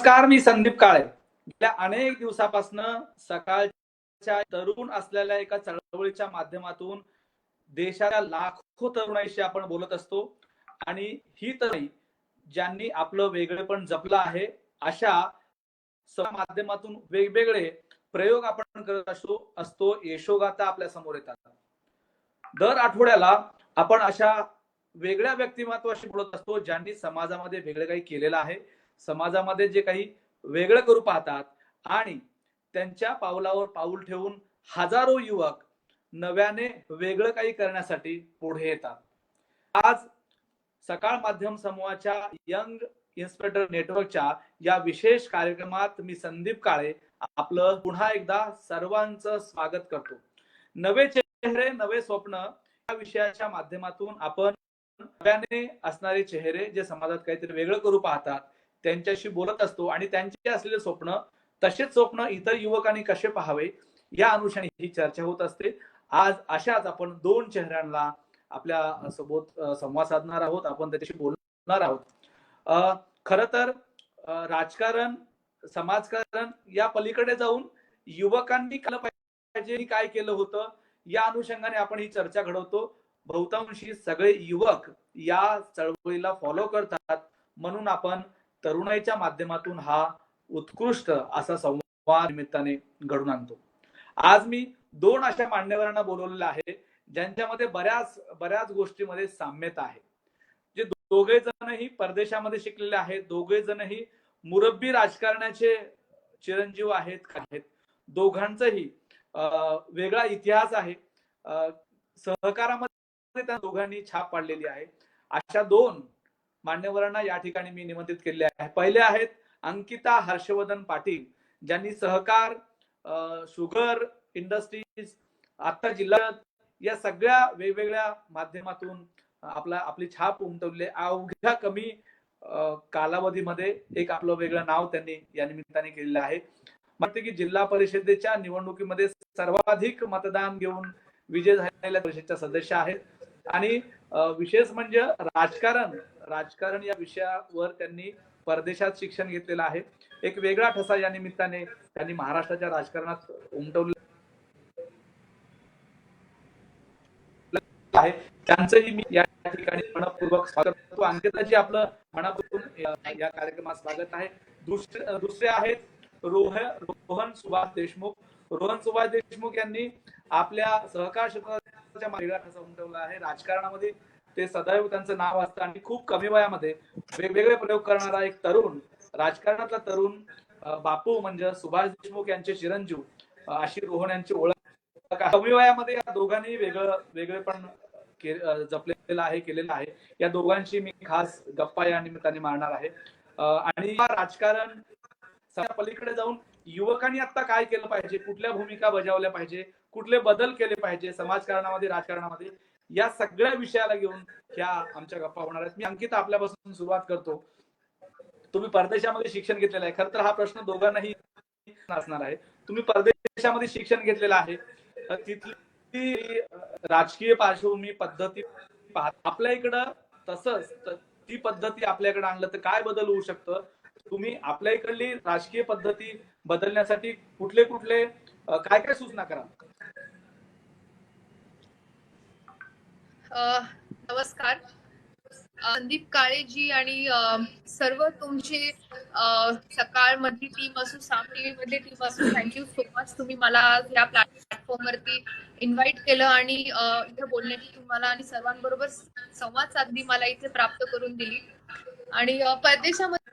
नमस्कार, मी संदीप काळे. गेल्या अनेक दिवसापासून सकाळच्या तरुण असलेल्या एका चळवळीच्या माध्यमातून देशाच्या लाखो तरुणाईशी आपण बोलत असतो आणि ही तरुणाई ज्यांनी आपलं वेगळेपण जपलं आहे, अशा माध्यमातून वेगवेगळे प्रयोग आपण करत असतो. यशोगाथा आपल्या समोर येतात. दर आठवड्याला आपण अशा वेगळ्या व्यक्तिमत्वाशी बोलत असतो, ज्यांनी समाजामध्ये वेगळं काही केलेलं आहे, समाजामध्ये जे काही वेगळं करू पाहतात आणि त्यांच्या पावलावर पाऊल ठेवून हजारो युवक नव्याने वेगळं काही करण्यासाठी पुढे येतात. आज सकाळ माध्यम समूहाच्या यंग इन्स्पेक्टर नेटवर्कच्या या विशेष कार्यक्रमात मी संदीप काळे आपलं पुन्हा एकदा सर्वांचं स्वागत करतो. नवे चेहरे नवे स्वप्न या विषयाच्या माध्यमातून आपण नव्याने असणारे चेहरे जे समाजात काहीतरी वेगळं करू पाहतात त्यांच्याशी बोलत असतो आणि त्यांचे असलेले स्वप्न, तसेच स्वप्न इतर युवकांनी कसे पाहावे या अनुषंगाने ही चर्चा होत असते. आज अशाच आपण दोन चेहऱ्यांना आपल्या सोबत संवाद साधणार आहोत, आपण त्याच्याशी बोलणार आहोत. खर तर राजकारण, समाजकारण या पलीकडे जाऊन युवकांनी केलं पाहिजे, काय केलं होतं या अनुषंगाने आपण ही चर्चा घडवतो. बहुतांशी सगळे युवक या चळवळीला फॉलो करतात, म्हणून आपण तरुणाईच्या माध्यमातून हा उत्कृष्ट असा संवाद निमित्ताने घडून आणतो. आज मी दोन अशा मान्यवरांना बोलवलेलं आहे ज्यांच्यामध्ये बऱ्याच गोष्टीमध्ये साम्यता आहे. जे दोघे जणही परदेशामध्ये शिकलेले आहेत, दोघे जणही मुरब्बी राजकारणाचे चिरंजीव आहेत. दोघांचाही वेगळा इतिहास आहे. सहकारामध्ये त्या दोघांनी छाप पाडलेली आहे. अशा दोन मान्यवरांना या ठिकाणी मी निमंत्रित केले आहे. पहिले आहेत अंकिता हर्षवर्धन पाटील, ज्यांनी सहकार, शुगर इंडस्ट्रीज, आता जिल्हा या सगळ्या वेगवेगळ्या माध्यमातून आपली छाप उमटवली. अवघ्या कमी कालावधीमध्ये एक आपलं वेगळं नाव त्यांनी या निमित्ताने केलेलं आहे. माहिती की जिल्हा परिषदेच्या निवडणुकीमध्ये सर्वाधिक मतदान घेऊन विजय झालेल्या परिषदेच्या सदस्य आहेत आणि विशेष म्हणजे राजकारण या विषयावर त्यांनी परदेशात शिक्षण घेतलेलं आहे. एक वेगळा ठसा या निमित्ताने त्यांनी महाराष्ट्राच्या राजकारणात उमटवलं आहे. त्यांचंही मी या ठिकाणी मनपूर्वक स्वागत करतो. अंकिताजी, आपलं मनापासून या कार्यक्रमात स्वागत आहे. दुसरे आहेत रोहन सुभाष देशमुख. रोहन सुभाष देशमुख यांनी आपल्या सहकार क्षेत्राच्या वेगळा ठसा उमटवला आहे. राजकारणामध्ये ते सदैव त्यांचं नाव असतं आणि खूप कमी वयामध्ये वेगवेगळे प्रयोग करणारा एक तरुण, राजकारणातला तरुण बापू म्हणजे सुभाष देशमुख यांचे चिरंजीव अशी रोहन यांची ओळख. कमी वयामध्ये या दोघांनी वेगळेपण जपलेलं आहे, केलेलं आहे. या दोघांशी मी खास गप्पा या निमित्ताने मारणार आहे. आणि राजकारण पलीकडे जाऊन युवकांनी आता काय केलं पाहिजे, कुठल्या भूमिका बजावल्या पाहिजे, कुठले बदल केले पाहिजे समाजकारणामध्ये, राजकारणामध्ये, या सगळ्या विषयाला घेऊन ह्या आमच्या गप्पा होणार आहेत. मी अंकिता आपल्यापासून सुरुवात करतो. तुम्ही परदेशामध्ये शिक्षण घेतलेलं आहे. खरं तर हा प्रश्न दोघांनाही असणार आहे. तुम्ही परदेशामध्ये शिक्षण घेतलेलं आहे, तिथली राजकीय पार्श्वभूमी, पद्धती आपल्या इकडं तसंच ती पद्धती आपल्याकडे आणलं तर काय बदल होऊ शकतं? तुम्ही आपल्या इकडली राजकीय पद्धती बदलण्यासाठी कुठले काय सूचना करा? नमस्कार संदीप काळेजी आणि सर्व तुमची सकाळ मधली टीम असो, साम टीव्ही मधली टीम असो, थँक्यू सो मच. तुम्ही मला आज या प्लॅटफॉर्म वरती इन्व्हाइट केलं आणि इथे बोलण्याची तुम्हाला आणि सर्वांबरोबर संवाद साधली मला इथे प्राप्त करून दिली. आणि परदेशामध्ये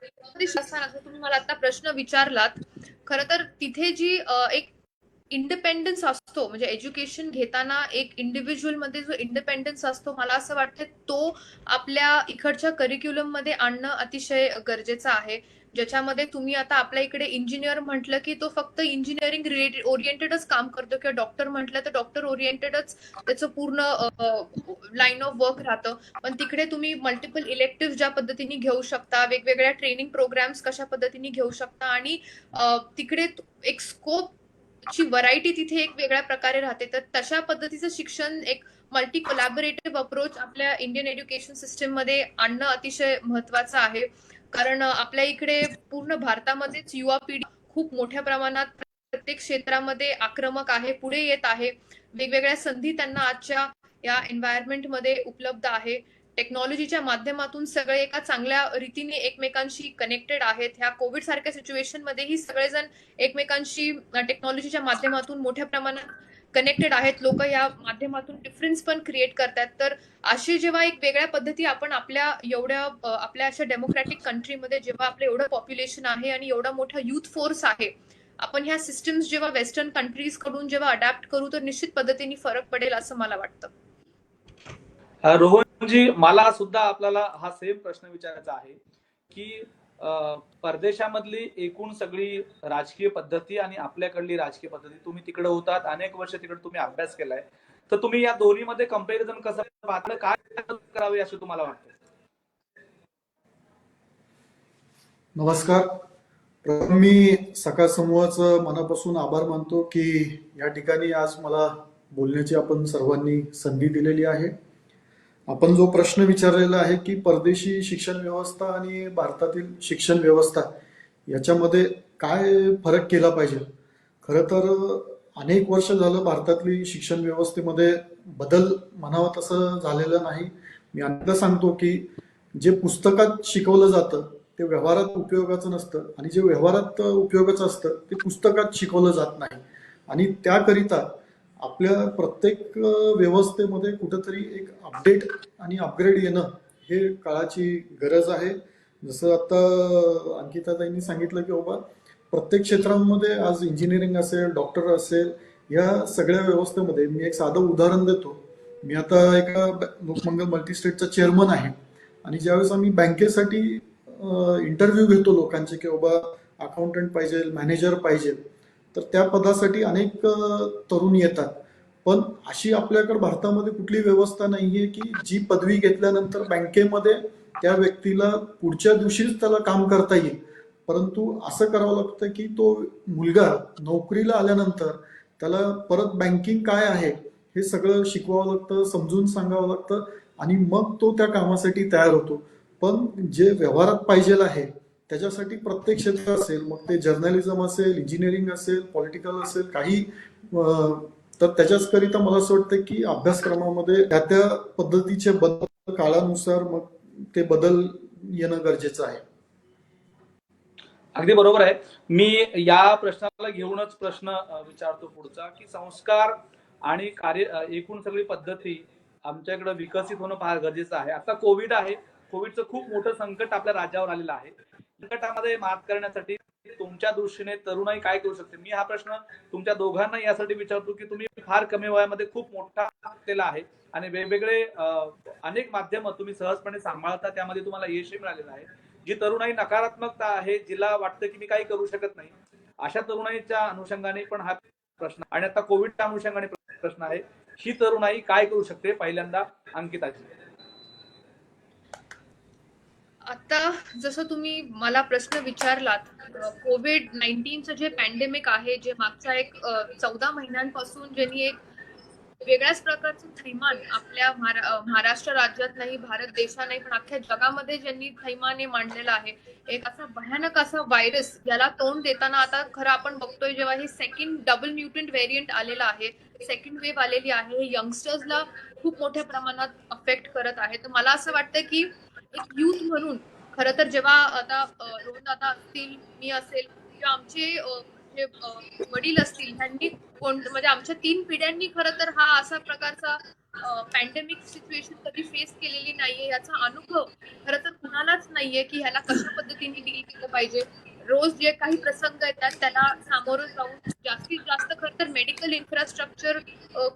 असं तुम्ही मला आता प्रश्न विचारलात, खरं तर तिथे जी एक इंडिपेंडन्स असतो, म्हणजे एज्युकेशन घेताना एक इंडिव्हिज्युअल मध्ये जो इंडिपेंडन्स असतो, मला असं वाटतं तो आपल्या इकडच्या करिक्युलम मध्ये आणणं अतिशय गरजेचं आहे. ज्याच्यामध्ये तुम्ही आता आपल्या इकडे इंजिनियर म्हटलं की तो फक्त इंजिनिअरिंग रिलेटेड ओरिएंटेडच काम करतो, किंवा डॉक्टर म्हटलं तर डॉक्टर ओरिएंटेडच त्याचं पूर्ण लाईन ऑफ वर्क राहतं. पण तिकडे तुम्ही मल्टिपल इलेक्टिव्ह ज्या पद्धतीने घेऊ शकता, वेगवेगळ्या ट्रेनिंग प्रोग्राम्स कशा पद्धतीने घेऊ शकता, आणि तिकडे एक स्कोप ची व्हरायटी तिथे एक वेगळ्या प्रकारे राहते. तर तशा पद्धतीचं शिक्षण, एक मल्टी कोलॅबोरेटिव्ह अप्रोच आपल्या इंडियन एज्युकेशन सिस्टम मध्ये आणणं अतिशय महत्वाचं आहे. कारण आपल्या इकडे पूर्ण भारतामध्येच युवा पिढी खूप मोठ्या प्रमाणात प्रत्येक क्षेत्रामध्ये आक्रमक आहे, पुढे येत आहे. वेगवेगळ्या संधी त्यांना आजच्या या एन्व्हायरमेंट मध्ये उपलब्ध आहे. टेक्नॉलॉजीच्या माध्यमातून सगळे एका चांगल्या रीतीने एकमेकांशी कनेक्टेड आहेत. ह्या कोविड सारख्या सिच्युएशन मध्येही सगळेजण एकमेकांशी टेक्नॉलॉजीच्या माध्यमातून मोठ्या प्रमाणात कनेक्टेड आहेत. लोक या माध्यमातून डिफरन्स पण क्रिएट करतात. तर अशी जेव्हा एक वेगळ्या पद्धती आपण आपल्या एवढ्या आपल्या अशा डेमोक्रॅटिक कंट्रीमध्ये जेव्हा आपलं एवढं पॉप्युलेशन आहे आणि एवढा मोठा युथ फोर्स आहे, आपण ह्या सिस्टम्स जेव्हा वेस्टर्न कंट्रीज कडून जेव्हा अडॅप्ट करू तर निश्चित पद्धतीने फरक पडेल असं मला वाटतं. रोहनजी, मला सुद्धा आपल्याला हा सेम प्रश्न विचारायचा आहे की परदेशामधली एकूण सगळी राजकीय पद्धती आणि आपल्याकडली राजकीय पद्धती, तुम्ही तिकडे होतात, अनेक वर्ष तिकडे तुम्ही अभ्यास केलाय, तर तुम्ही या दोन्हीमध्ये कंपॅरिझन कसं पाहता, काय करावे असे तुम्हाला वाटतं? नमस्कार. प्रथम मी सकाळ समूहाचं मनापासून आभार मानतो की या ठिकाणी आज मला बोलण्याची आपण सर्वांनी संधी दिलेली आहे. आपण जो प्रश्न विचारलेला आहे की परदेशी शिक्षण व्यवस्था आणि भारतातील शिक्षण व्यवस्था याच्यामध्ये काय फरक केला पाहिजे. खरं तर अनेक वर्ष झालं भारतातली शिक्षण व्यवस्थेमध्ये बदल म्हणावा तसं झालेलं नाही. मी अनेकदा सांगतो की जे पुस्तकात शिकवलं जातं ते व्यवहारात उपयोगाचं नसतं आणि जे व्यवहारात उपयोगाचं असतं ते पुस्तकात शिकवलं जात नाही. आणि त्याकरिता आपल्या प्रत्येक व्यवस्थेमध्ये कुठंतरी एक अपडेट आणि अपग्रेड येणं हे काळाची गरज आहे. जसं आता अंकिताताईंनी सांगितलं की बाबा प्रत्येक क्षेत्रांमध्ये आज इंजिनिअरिंग असेल, डॉक्टर असेल, या सगळ्या व्यवस्थेमध्ये मी एक साधं उदाहरण देतो. मी आता एका लोकमंगल मल्टीस्टेटचा चेअरमन आहे आणि ज्यावेळेस आम्ही बँकेसाठी इंटरव्ह्यू घेतो लोकांचे की बाबा अकाउंटंट पाहिजे, मॅनेजर पाहिजे, तर त्या पदासाठी अनेक तरुण येतात. पण अशी आपल्याकडे भारतामध्ये कुठली व्यवस्था नाहीये की जी पदवी घेतल्यानंतर बँकेमध्ये त्या व्यक्तीला पुढच्या दिवशीच त्याला काम करता येईल. परंतु असं करावं लागतं की तो मुलगा नोकरीला आल्यानंतर त्याला परत बँकिंग काय आहे हे सगळं शिकवावं लागतं, समजून सांगावं लागतं आणि मग तो त्या कामासाठी तयार होतो. पण जे व्यवहारात पाहिजे आहे त्याच्यासाठी प्रत्येक क्षेत्र असेल, मग ते जर्नलिझम असेल, इंजिनिअरिंग असेल, पॉलिटिकल असेल, काही तर त्याच्याच करिता मला असं वाटतं की अभ्यासक्रमामध्ये त्या पद्धतीचे बदल काळानुसार मग ते बदल येणं गरजेचं आहे. अगदी बरोबर आहे. मी या प्रश्नाला घेऊनच प्रश्न विचारतो पुढचा, की संस्कार आणि कार्य एकूण सगळी पद्धती आमच्याकडे विकसित होणं फार गरजेचं आहे. आता कोविड आहे, कोविडचं खूप मोठं संकट आपल्या राज्यावर आलेलं आहे. संकटामध्ये मात करण्यासाठी तुमच्या दृष्टीने तरुणाई काय करू शकते? मी हा प्रश्न तुमच्या दोघांना यासाठी विचारतो की तुम्ही फार कमी वयामध्ये खूप मोठा केला आहे आणि वेगवेगळे अनेक माध्यम तुम्ही सहजपणे सांभाळता, त्यामध्ये तुम्हाला यशही मिळालेलं आहे. जी तरुणाई नकारात्मकता आहे, जिला वाटतं की मी काही करू शकत नाही, अशा तरुणाईच्या अनुषंगाने पण हा प्रश्न, आणि आता कोविडच्या अनुषंगाने प्रश्न आहे, ही तरुणाई काय करू शकते? पहिल्यांदा अंकिताजी. आता जसं तुम्ही मला प्रश्न विचारलात, कोविड-19चं जे पॅन्डेमिक आहे, जे मागच्या एक 14 महिन्यांपासून ज्यांनी एक वेगळ्याच प्रकारचं थैमान आपल्या महाराष्ट्र राज्यात नाही, भारत देशात नाही, पण अख्ख्या जगामध्ये ज्यांनी थैमाने मांडलेलं आहे, एक असा भयानक असा व्हायरस याला तोंड देताना आता खरं आपण बघतोय जेव्हा हे सेकंड डबल म्युटंट व्हेरियंट आलेलं आहे, सेकंड वेव्ह आलेली आहे, हे यंगस्टर्सला खूप मोठ्या प्रमाणात अफेक्ट करत आहे. तर मला असं वाटतं की एक युथ म्हणून खरं तर जेव्हा आता रोहन दादा असतील, मी असेल किंवा आमचे जे वडील असतील, ह्यांनी म्हणजे आमच्या 3 पिढ्यांनी खरं तर हा असा प्रकारचा पॅन्डेमिक सिच्युएशन कधी फेस केलेली नाहीये. याचा अनुभव खरं तर कुणालाच नाहीये की ह्याला कशा पद्धतीने डील केलं पाहिजे. रोज जे काही प्रसंग येतात त्याला सामोरं जाऊन जास्तीत जास्त खरं तर मेडिकल इन्फ्रास्ट्रक्चर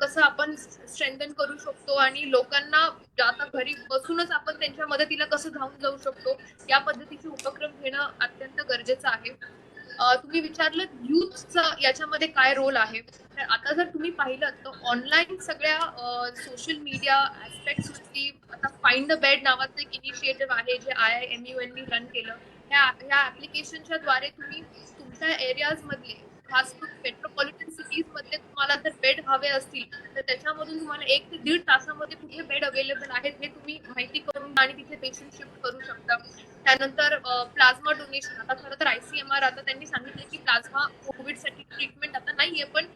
कसं आपण स्ट्रेंथन करू शकतो आणि लोकांना आता घरी बसूनच आपण त्यांच्या मदतीला कसं धावून जाऊ शकतो, या पद्धतीचे उपक्रम घेणं अत्यंत गरजेचं आहे. तुम्ही विचारलं युथचा याच्यामध्ये काय रोल आहे. तर आता जर तुम्ही पाहिलं तर ऑनलाईन सगळ्या सोशल मीडिया ऍस्पेक्ट्स वरती आता फाइंड द बेड नावाचं एक इनिशिएटिव्ह आहे जे IIMU यांनी रन केलं. ह्या ऍप्लिकेशनच्या द्वारे तुम्ही तुमच्या एरियाज मधले खास करून मेट्रोपॉलिटन सिटी सिटीज मधले तुम्हाला जर बेड हवे असतील तर त्याच्यामधून तुम्हाला 1 ते 1.5 तासामध्ये कुठे बेड अवेलेबल आहेत हे तुम्ही माहिती करून आणि तिथे पेशंट शिफ्ट करू शकता. त्यानंतर प्लाझ्मा डोनेशन, आता खरं तर ICMR आता त्यांनी सांगितलं की प्लाझ्मा कोविडसाठी ट्रीटमेंट आता नाहीये, पण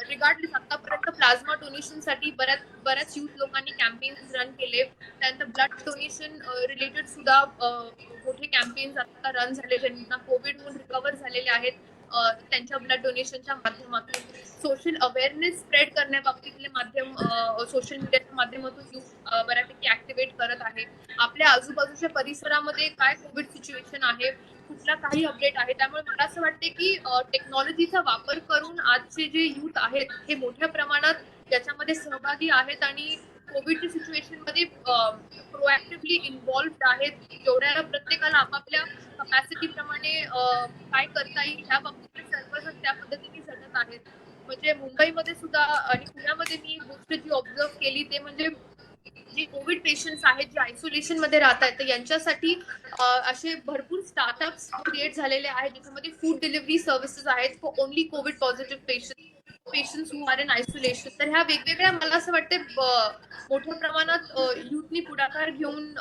रिगार्डलेस आतापर्यंत प्लाझ्मा डोनेशनसाठी बऱ्याच युथ लोकांनी कॅम्पेन्स रन केले. त्यानंतर ब्लड डोनेशन रिलेटेड सुद्धा मोठे कॅम्पेन्स आता रन झाले, ज्यांना कोविडहून रिकवर झालेले आहेत त्यांच्या ब्लड डोनेशनच्या माध्यमातून. सोशल अवेअरनेस स्प्रेड करण्याबाबतीतले माध्यम सोशल मीडियाच्या माध्यमातून युथ बऱ्यापैकी ऍक्टिव्हेट करत आहे. आपल्या आजूबाजूच्या परिसरामध्ये काय कोविड सिच्युएशन आहे, कुठला काही अपडेट आहे. त्यामुळे मला असं वाटते की टेक्नॉलॉजीचा वापर करून आजचे जे युथ आहेत हे मोठ्या प्रमाणात याच्यामध्ये सहभागी आहेत आणि कोविडच्या सिच्युएशन मध्ये प्रोएक्टिव्हली इन्व्हॉल्व्ड आहेत. जेवढ्या प्रत्येकाला आपापल्या कपॅसिटी प्रमाणे काय करता येईल ह्या बाबतीत सर्वजण त्या पद्धतीने झटत आहेत. म्हणजे मुंबईमध्ये सुद्धा आणि पुण्यामध्ये मी एक गोष्ट जी ऑब्झर्व केली ते म्हणजे जे कोविड पेशंट्स आहेत जे आयसोलेशन मध्ये राहत आहेत तर यांच्यासाठी असे भरपूर स्टार्टअप्स क्रिएट झालेले आहेत ज्याच्यामध्ये फूड डिलिव्हरी सर्व्हिसेस आहेत for only Covid positive patients who are in isolation. तर ह्या वेगवेगळ्या मला असं वाटते मोठ्या प्रमाणात युथनी पुढाकार घेऊन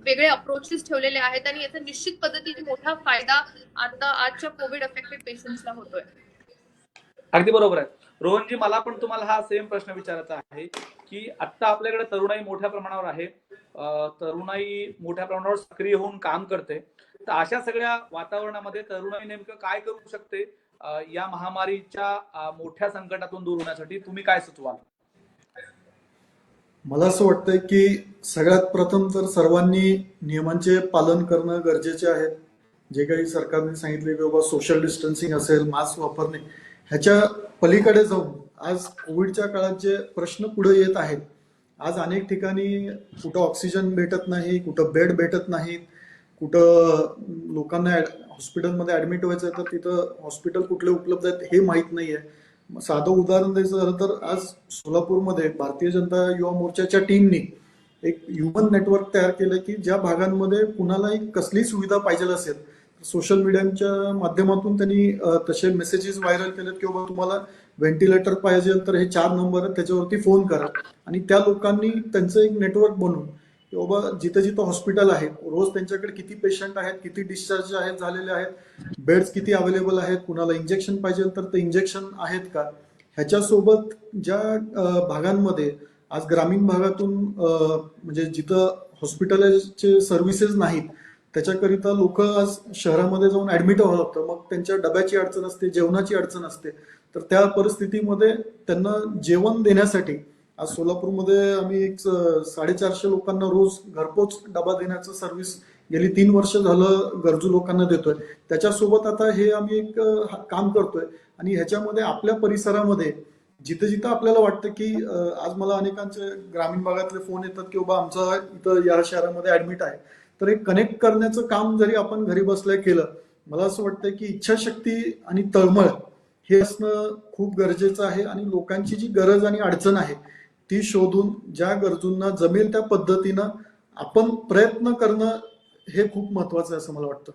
वेगळे अप्रोचेस ठेवलेले आहेत आणि याचा निश्चित पद्धतीने मोठा फायदा आता आजच्या कोविड अफेक्टेड पेशंट्सला होतोय. अगदी बरोबर आहे. रोहनजी, मला पण तुम्हाला हा सेम प्रश्न विचारायचा आहे की आता आपल्याकडे तरुणाई मोठ्या प्रमाणावर आहे, तरुणाई मोठ्या प्रमाणावर सक्रिय होऊन काम करते, तर अशा सगळ्या वातावरणामध्ये तरुणाई नेमकं काय करू शकते या महामारीच्या मोठ्या संकटातून दूर होण्यासाठी? तुम्ही काय सुचवाल? मला असं वाटतंय की सगळ्यात प्रथम तर सर्वांनी नियमांचे पालन करणं गरजेचे आहे. जे काही सरकारने सांगितले की बाबा सोशल डिस्टन्सिंग असेल, मास्क वापरणे, ह्याच्या पलीकडे जाऊन आज कोविडच्या काळात जे प्रश्न पुढे येत आहेत, आज अनेक ठिकाणी कुठं ऑक्सिजन भेटत नाही, कुठं बेड भेटत नाहीत, कुठं लोकांना हॉस्पिटलमध्ये ऍडमिट व्हायचं तर तिथं हॉस्पिटल कुठले उपलब्ध आहेत हे माहीत नाहीये. साधं उदाहरण द्यायचं झालं तर आज सोलापूरमध्ये भारतीय जनता युवा मोर्चाच्या टीमनी एक ह्युमन नेटवर्क तयार केलं की ज्या भागांमध्ये कुणालाही कसली सुविधा पाहिजे असेल सोशल मीडियाच्या माध्यमातून त्यांनी तसे मेसेजेस व्हायरल केलेत की बाबा तुम्हाला व्हेंटिलेटर पाहिजे तर हे 4 नंबर आहेत त्याच्यावरती फोन करा. आणि त्या लोकांनी त्यांचं एक नेटवर्क बनवून की बाबा जिथं जिथं हॉस्पिटल आहे रोज त्यांच्याकडे किती पेशंट आहेत, किती डिस्चार्ज आहेत झालेले आहेत, बेड्स किती अवेलेबल आहेत, कुणाला इंजेक्शन पाहिजे तर ते इंजेक्शन आहेत का, ह्याच्यासोबत ज्या भागांमध्ये आज ग्रामीण भागातून म्हणजे जिथं हॉस्पिटलचे सर्व्हिसेस नाहीत त्याच्याकरिता लोक आज शहरामध्ये जाऊन ऍडमिट व्हावं लागतं. मग त्यांच्या डब्याची अडचण असते, जेवणाची अडचण असते, तर त्या परिस्थितीमध्ये त्यांना जेवण देण्यासाठी आज सोलापूरमध्ये आम्ही एक 450 लोकांना रोज घरपोच डबा देण्याचं सर्व्हिस गेली 3 वर्ष झालं गरजू लोकांना देतोय. त्याच्यासोबत आता हे आम्ही एक काम करतोय आणि ह्याच्यामध्ये आपल्या परिसरामध्ये जिथं जिथं आपल्याला वाटतं की आज मला अनेकांचे ग्रामीण भागातले फोन येतात की बाबा आमचा इथं या शहरामध्ये ऍडमिट आहे, तर एक कनेक्ट करण्याचं काम जरी आपण घरी बसल्या केलं, मला असं वाटतं की इच्छाशक्ती आणि तळमळ हे असणं खूप गरजेचं आहे आणि लोकांची जी गरज आणि अडचण आहे ती शोधून ज्या गरजूंना जमेल त्या पद्धतीनं आपण प्रयत्न करणं हे खूप महत्वाचं आहे असं मला वाटतं.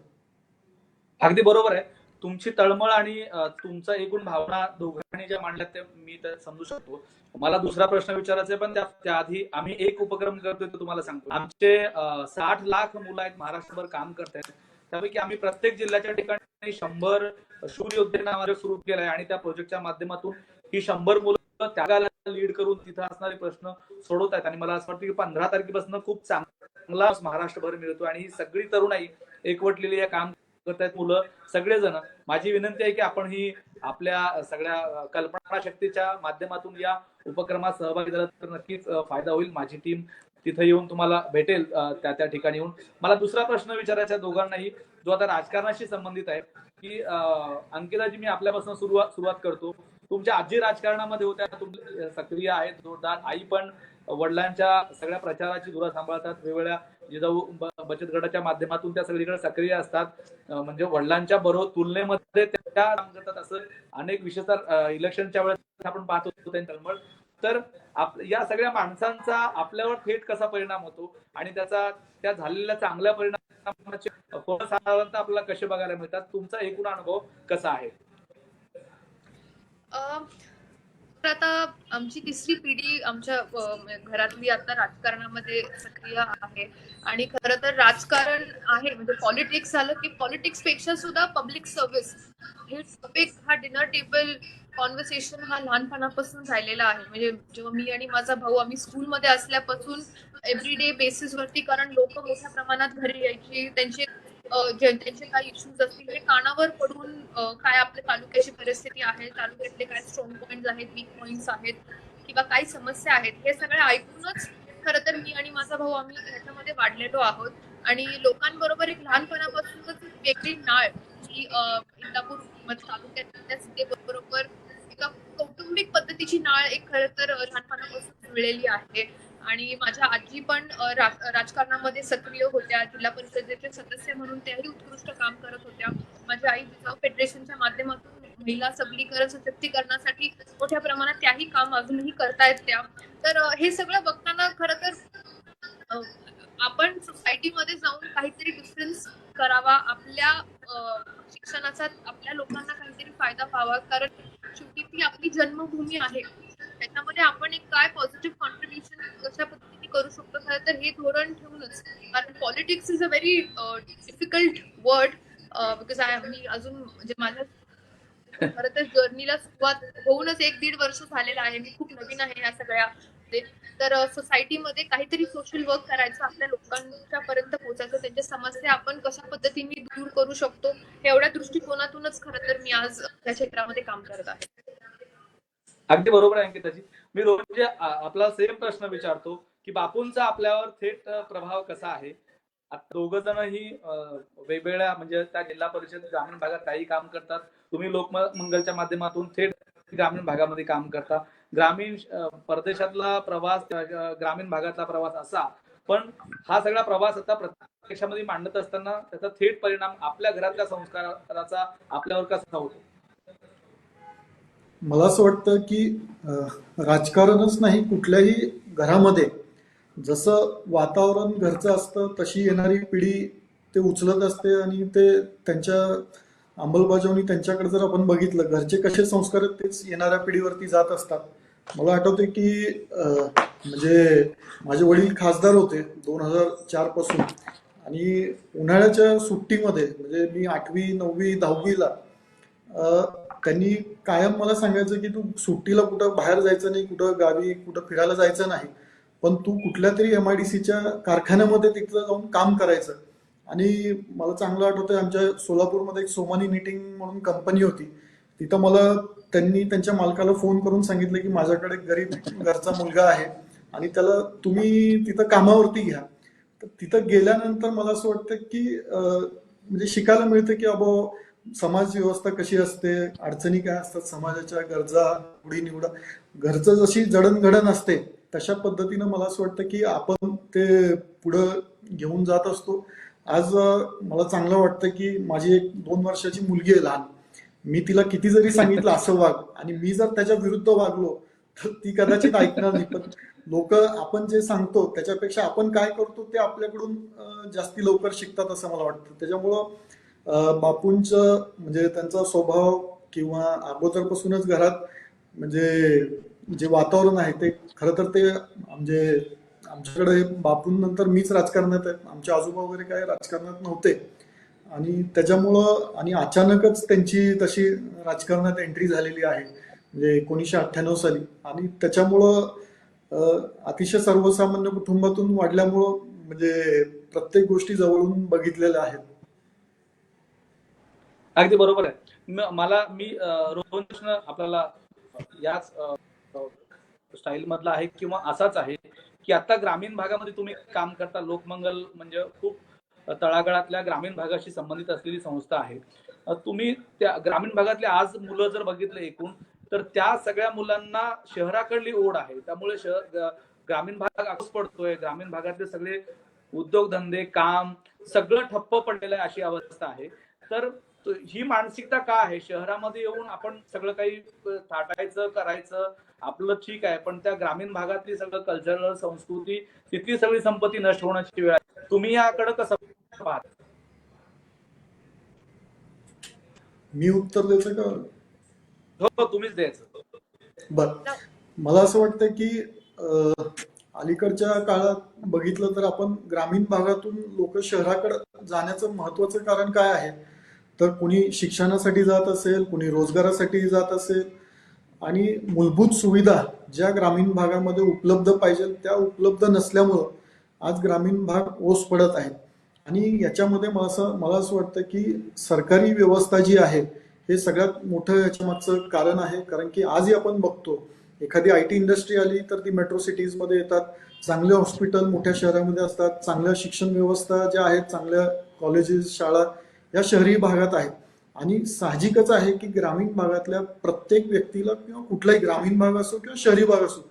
अगदी बरोबर आहे. तुमची तळमळ आणि तुमचा एकूण भावना दोघांनी ज्या मांडल्यात ते मी तर समजू शकतो. मला दुसरा प्रश्न विचारायचा आहे, पण त्याआधी आम्ही एक उपक्रम करतोय तो तुम्हाला सांगतो. आमचे 60 लाख मुलं आहेत, महाराष्ट्रभर काम करतायत. त्यापैकी आम्ही प्रत्येक जिल्ह्याच्या ठिकाणी 100 शूर योद्धे नावाने सुरू केलंय आणि त्या प्रोजेक्टच्या माध्यमातून ही 100 मुलं त्यागाला लीड करून तिथं असणारे प्रश्न सोडवत आहेत. आणि मला असं वाटतं की 15 तारखेपासून खूप चांगला महाराष्ट्रभर मिळतो आणि ही सगळी तरुणाई एकवटलेली या काम करतायत, मुलं सगळेजण. माझी विनंती आहे की आपण ही आपल्या सगळ्या कल्पना शक्तीच्या माध्यमातून या उपक्रमात सहभागी झाला तर नक्कीच फायदा होईल. माझी टीम तिथे येऊन तुम्हाला भेटेल त्या ठिकाणी येऊन. मला दुसरा प्रश्न विचारायचा दोघांनाही, जो आता राजकारणाशी संबंधित आहे की अंकिताजी, मी आपल्यापासून सुरुवात करतो. तुमच्या आजी राजकारणामध्ये होत्या, सक्रिय आहेत, जोरदार. आई पण वडिलांच्या सगळ्या प्रचाराची धुरा सांभाळतात, वेगवेगळ्या जिजाऊ बचत गटाच्या माध्यमातून त्या सगळीकडे सक्रिय असतात. म्हणजे वडिलांच्या बरोबर तुलनेमध्ये त्या काम करतात. असं अनेक विशेषतः इलेक्शनच्या वेळेस आपण पाहत होतो त्यांची तळमळ. तर या सगळ्या माणसांचा आपल्यावर थेट कसा परिणाम होतो आणि त्या झालेल्या चांगल्या परिणामाचे फळ साधारणतः आपल्याला कसे बघायला मिळतात? तुमचा एकूण अनुभव कसा आहे? अ, तर आता आमची तिसरी पिढी आमच्या घरातली आता राजकारणामध्ये सक्रिय आहे आणि खरं तर राजकारण आहे म्हणजे पॉलिटिक्स झालं की पॉलिटिक्स पेक्षा सुद्धा पब्लिक सर्व्हिस हे टॉपिक हा डिनर टेबल कॉन्व्हर्सेशन हा लहानपणापासून राहिलेला आहे. म्हणजे जेव्हा मी आणि माझा भाऊ आम्ही स्कूलमध्ये असल्यापासून एव्हरीडे बेसिसवरती कारण लोक मोठ्या प्रमाणात घरी यायची त्यांचे त्यांचे काही इश्यूज असतील हे कानावर पडून काय आपल्या तालुक्याची परिस्थिती आहे, तालुक्यातले काय स्ट्रॉंग पॉइंट्स आहेत, वीक पॉइंट्स आहेत किंवा काही समस्या आहेत, हे सगळं ऐकूनच खरं तर मी आणि माझा भाऊ आम्ही ह्याच्यामध्ये वाढलेलो आहोत आणि लोकांबरोबर एक लहानपणापासूनच एक वेगळी नाळ जी इंदापूर तालुक्यातल्या सीतेबरोबर एका कौटुंबिक पद्धतीची नाळ एक खरं तर लहानपणापासून जुळलेली आहे. आणि माझ्या आजी पण राजकारणामध्ये सक्रिय होत्या. जिल्हा परिषदेचे सदस्य म्हणून त्याही उत्कृष्ट काम करत होत्या. माझी आई जिजाऊ फेडरेशनच्या माध्यमातून महिला सबलीकरण सशक्तीकरणासाठी मोठ्या प्रमाणात त्याही काम अजूनही करतायत त्या. तर हे सगळं बघताना खरं तर अ, आपण सोसायटीमध्ये जाऊन काहीतरी डिफरन्स करावा. आपल्या शिक्षणाचा आपल्या लोकांना काहीतरी फायदा व्हावा. कारण शेवटी ती आपली जन्मभूमी आहे. त्याच्यामध्ये आपण एक काय पॉझिटिव्ह कॉन्ट्रीब्युशन कशा पद्धतीने करू शकतो खरं तर हे धोरण ठेवूनच. कारण politics is a very difficult word because मी अजून म्हणजे माझ्या खरं तर जर्नीला सुरुवात होऊनच 1-1.5 वर्ष झालेलं आहे. मी खूप नवीन आहे या सगळ्यामध्ये. तर सोसायटीमध्ये काहीतरी सोशल वर्क करायचं, आपल्या लोकांच्या पर्यंत पोहोचायचं, त्यांच्या समस्या आपण कशा पद्धतीने दूर करू शकतो, एवढ्या दृष्टिकोनातूनच खरं तर मी आज या क्षेत्रामध्ये काम करत आहे. अगदी बरोबर आहे अंकिताजी. मी रोज म्हणजे आपला सेम प्रश्न विचारतो की बापूंचा आपल्यावर थेट प्रभाव कसा आहे. दोघ जणही वेगवेगळ्या म्हणजे त्या जिल्हा परिषद ग्रामीण भागात काही काम करतात. तुम्ही लोकमंगलच्या माध्यमातून थेट ग्रामीण भागामध्ये काम करता. ग्रामीण परदेशातला प्रवास ग्रामीण भागातला प्रवास असा, पण हा सगळा प्रवास आता प्रत्यक्षामध्ये मांडत असताना त्याचा थेट परिणाम आपल्या घरातल्या संस्काराचा आपल्यावर कसा होतो. मला असं वाटतं की राजकारणच नाही, कुठल्याही घरामध्ये जसं वातावरण घरचं असतं तशी येणारी पिढी ते उचलत असते आणि ते त्यांच्या अंमलबजावणी त्यांच्याकडे जर आपण बघितलं, घरचे कसे संस्कार आहेत तेच येणाऱ्या पिढीवरती जात असतात. मला आठवते की म्हणजे माझे वडील खासदार होते 2004 पासून आणि उन्हाळ्याच्या सुट्टीमध्ये म्हणजे मी 8वी 9वी 10वीला त्यांनी कायम मला सांगायचं की तू सुट्टीला कुठं बाहेर जायचं नाही, कुठं गावी कुठं फिरायला जायचं नाही, पण तू कुठल्या तरी MIDCच्या कारखान्यामध्ये तिथं जाऊन काम करायचं. आणि मला चांगलं आठवतंय आमच्या सोलापूरमध्ये एक सोमानी निटिंग म्हणून कंपनी होती. तिथं मला त्यांनी त्यांच्या मालकाला फोन करून सांगितलं की माझ्याकडे गरीब घरचा मुलगा आहे आणि त्याला तुम्ही तिथं कामावरती घ्या. तर तिथं गेल्यानंतर मला असं वाटतं की म्हणजे शिकायला मिळतं की बाबा समाज व्यवस्था कशी असते, अडचणी काय असतात, समाजाच्या गरजा निवडा, घरचं जशी जडणघडण असते तशा पद्धतीनं मला असं वाटतं की आपण ते पुढं घेऊन जात असतो. आज मला चांगलं वाटतं की माझी एक 2 वर्षाची मुलगी आहे लहान. मी तिला किती जरी सांगितलं असं वाग आणि मी जर त्याच्या विरुद्ध वागलो तर ती कदाचित ऐकणार नाही. पण लोक आपण जे सांगतो त्याच्यापेक्षा आपण काय करतो ते आपल्याकडून जास्ती लवकर शिकतात असं मला वाटतं. त्याच्यामुळं बापूंचं म्हणजे त्यांचा स्वभाव किंवा अगोदरपासूनच घरात म्हणजे जे वातावरण आहे ते खरं तर ते म्हणजे आमच्याकडे बापूंनंतर मीच राजकारणात आहे. आमचे आजोबा वगैरे काय राजकारणात नव्हते आणि त्याच्यामुळं आणि अचानकच त्यांची तशी राजकारणात एंट्री झालेली आहे म्हणजे 1998 साली. आणि त्याच्यामुळं अतिशय सर्वसामान्य कुटुंबातून वाढल्यामुळं म्हणजे प्रत्येक गोष्टी जवळून बघितलेल्या आहेत. अगदी बरोबर आहे. मला मी रोहन प्रश्न आपल्याला याच स्टाईल मधला आहे किंवा असाच आहे की आता ग्रामीण भागामध्ये तुम्ही काम करता. लोकमंगल म्हणजे खूप तळागाळातल्या ग्रामीण भागाशी संबंधित असलेली संस्था आहे. तुम्ही त्या ग्रामीण भागातले आज मुलं जर बघितले एकूण तर त्या सगळ्या मुलांना शहराकडली ओढ आहे. त्यामुळे ग्रामीण भाग आगोच पडतोय. ग्रामीण भागातले सगळे उद्योगधंदे काम सगळं ठप्प पडलेलं आहे अशी अवस्था आहे. तर ही मानसिकता का आहे. शहरामध्ये येऊन आपण सगळं काही थाटायचं करायचं आपलं ठीक आहे, पण त्या ग्रामीण भागातली सगळं कल्चरल संस्कृती तिथली सगळी संपत्ती नष्ट होण्याची वेळ आहे. तुम्ही याकडे कसं पाहता. मी उत्तर द्यायचं का? हो, तुम्हीच द्यायचं. बर, मला असं वाटतं की अलीकडच्या काळात बघितलं तर आपण ग्रामीण भागातून लोक शहराकडे जाण्याचं महत्वाचं कारण काय आहे, तर कुणी शिक्षणासाठी जात असेल, कुणी रोजगारासाठी जात असेल, आणि मूलभूत सुविधा ज्या ग्रामीण भागामध्ये उपलब्ध पाहिजे त्या उपलब्ध नसल्यामुळं आज ग्रामीण भाग ओस पडत आहेत. आणि याच्यामध्ये मला असं वाटतं की सरकारी व्यवस्था जी आहे हे सगळ्यात मोठं याच्या मागचं कारण आहे. कारण की आजही आपण बघतो एखादी IT इंडस्ट्री आली तर ती मेट्रो सिटीजमध्ये येतात, चांगले हॉस्पिटल मोठ्या शहरामध्ये असतात, चांगल्या शिक्षण व्यवस्था ज्या आहेत, चांगल्या कॉलेजेस शाळा या शहरी भागात आहेत. आणि साहजिकच आहे की ग्रामीण भागातल्या प्रत्येक व्यक्तीला किंवा कुठलाही ग्रामीण भाग असो किंवा शहरी भाग असो,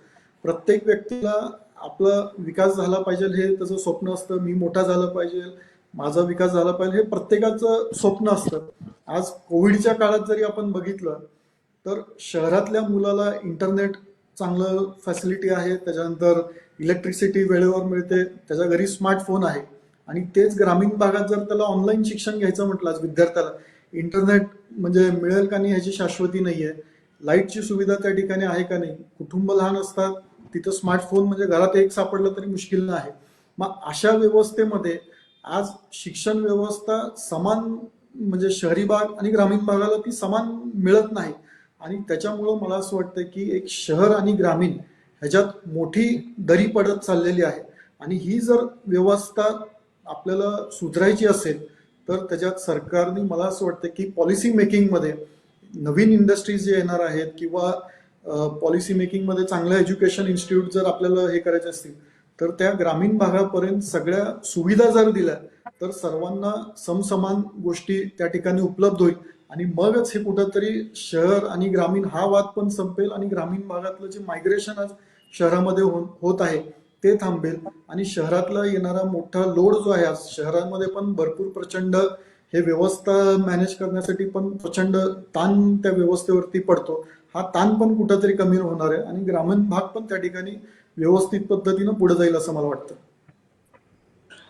प्रत्येक व्यक्तीला आपला विकास झाला पाहिजे हे त्याचं स्वप्न असतं. मी मोठा झाला पाहिजे, माझा विकास झाला पाहिजे हे प्रत्येकाचं स्वप्न असतं. आज कोविडच्या काळात जरी आपण बघितलं तर शहरातल्या मुलाला इंटरनेट चांगलं फॅसिलिटी आहे, त्याच्यानंतर इलेक्ट्रिसिटी वेळेवर मिळते, त्याच्या घरी स्मार्टफोन आहे. आणि तेच ग्रामीण भागात जर त्याला ऑनलाईन शिक्षण घ्यायचं म्हटलं आज विद्यार्थ्याला, इंटरनेट म्हणजे मिळेल का नाही ह्याची शाश्वती नाहीये, लाईटची सुविधा त्या ठिकाणी आहे का नाही, कुटुंब लहान असतात तिथं स्मार्टफोन म्हणजे घरात एक सापडलं तरी मुश्किल नाही. मग अशा व्यवस्थेमध्ये आज शिक्षण व्यवस्था समान म्हणजे शहरी भाग आणि ग्रामीण भागाला ती समान मिळत नाही. आणि त्याच्यामुळं मला असं वाटतं की एक शहर आणि ग्रामीण ह्याच्यात मोठी दरी पडत चाललेली आहे. आणि ही जर व्यवस्था आपल्याला सुधारायची असेल तर त्याच्यात सरकारने मला असं वाटतं की पॉलिसी मेकिंगमध्ये नवीन इंडस्ट्रीज जे येणार आहेत किंवा पॉलिसी मेकिंगमध्ये चांगल्या एज्युकेशन इन्स्टिट्यूट जर आपल्याला हे करायचे असतील तर त्या ग्रामीण भागापर्यंत सगळ्या सुविधा जर दिल्या तर सर्वांना समसमान गोष्टी त्या ठिकाणी उपलब्ध होईल. आणि मगच हे कुठंतरी शहर आणि ग्रामीण हा वाद पण संपेल आणि ग्रामीण भागातलं जे मायग्रेशन आज शहरामध्ये होत आहे ते थांबेल. आणि शहरातला येणारा मोठा लोड जो आहे, आज शहरामध्ये पण भरपूर प्रचंड हे व्यवस्था मॅनेज करण्यासाठी पण प्रचंड ताण त्या व्यवस्थेवरती पडतो. हा ताण पण कुठंतरी कमी होणार आहे आणि ग्रामीण भाग पण त्या ठिकाणी व्यवस्थित पद्धतीनं पुढे जाईल असं मला वाटतं.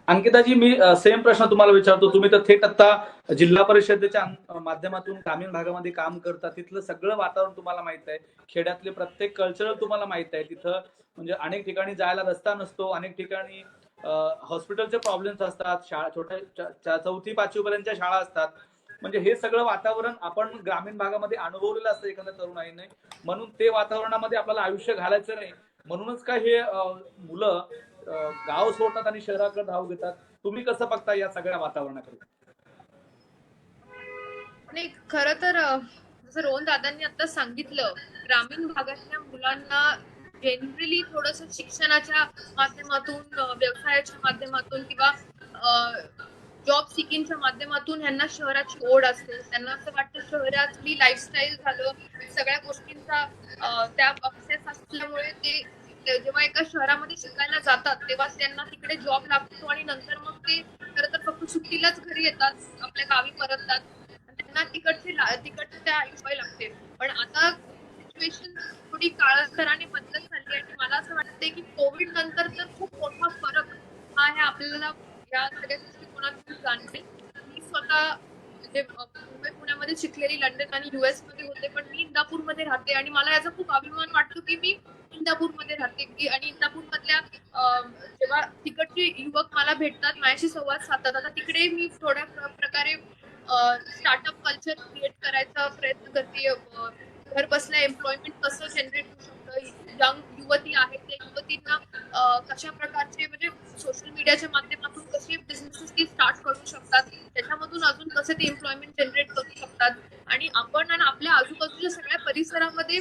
अंकिताजी, मी सेम प्रश्न तुम्हाला विचारतो. तुम्ही तर थेट आता जिल्हा परिषदेच्या माध्यमातून ग्रामीण भागामध्ये काम करता, तिथलं सगळं वातावरण तुम्हाला माहित आहे, खेड्यातले प्रत्येक कल्चरल तुम्हाला माहित आहे. तिथं म्हणजे अनेक ठिकाणी जायला रस्ता नसतो, अनेक ठिकाणी हॉस्पिटलचे प्रॉब्लेम्स असतात, शाळा छोट्या 4थी 5वी पर्यंतच्या शाळा असतात. म्हणजे हे सगळं वातावरण आपण ग्रामीण भागामध्ये अनुभवलेलं असतं एखाद्या तरुणाईने, म्हणून ते वातावरणामध्ये आपल्याला आयुष्य घालायचं नाही, म्हणूनच काय हे मुलं गाव सोडतात आणि शहराकडे धाव घेतात. तुम्ही कसं बघता या सगळ्या वातावरणाकडे? नाही, खरं तर जसं रोहन दादांनी आता सांगितलं, ग्रामीण भागातल्या मुलांना जनरली थोडस शिक्षणाच्या माध्यमातून, व्यवसायाच्या माध्यमातून किंवा जॉब सिकिंगच्या माध्यमातून ह्यांना शहराची ओढ असते. त्यांना असं वाटतं शहरातली लाईफस्टाईल झालं, सगळ्या गोष्टींचा त्या अक्सेस असल्यामुळे ते जेव्हा एका शहरामध्ये शिकायला जातात तेव्हा त्यांना तिकडे जॉब लागतो आणि नंतर मग ते खरं तर फक्त सुट्टीलाच घरी येतात, आपल्या गावी परततात. त्यांना तिकडचे त्या आयुष्य लागते. पण आता सिच्युएशन थोडी काळांतराने बदलत चालली आणि मला असं वाटतंय की कोविड नंतर तर खूप मोठा फरक हा हे आपल्याला या सगळ्या दृष्टिकोनातून जाणवेल. मी स्वतः म्हणजे मुंबई पुण्यामध्ये शिकलेली, लंडन आणि US मध्ये होते, पण मी इंदापूरमध्ये राहते आणि मला याचा खूप अभिमान वाटतो की मी इंदापूरमध्ये राहते. आणि इंदापूर मधल्या जेव्हा तिकडचे युवक मला भेटतात, माझ्याशी संवाद साधतात, आता तिकडे मी थोड्या प्रकारे स्टार्टअप कल्चर क्रिएट करायचा प्रयत्न करते. घर बसल्या एम्प्लॉयमेंट कसं जनरेट होऊ शकतं, यंग युवती आहेत त्या युवतींना कशा प्रकारचे म्हणजे सोशल मीडियाच्या माध्यमातून कसे बिझनेसेस ते स्टार्ट करू शकतात, त्याच्यामधून अजून कसे ते एम्प्लॉयमेंट जनरेट करू शकतात. आणि आपण आणि आपल्या आजूबाजूच्या सगळ्या परिसरामध्ये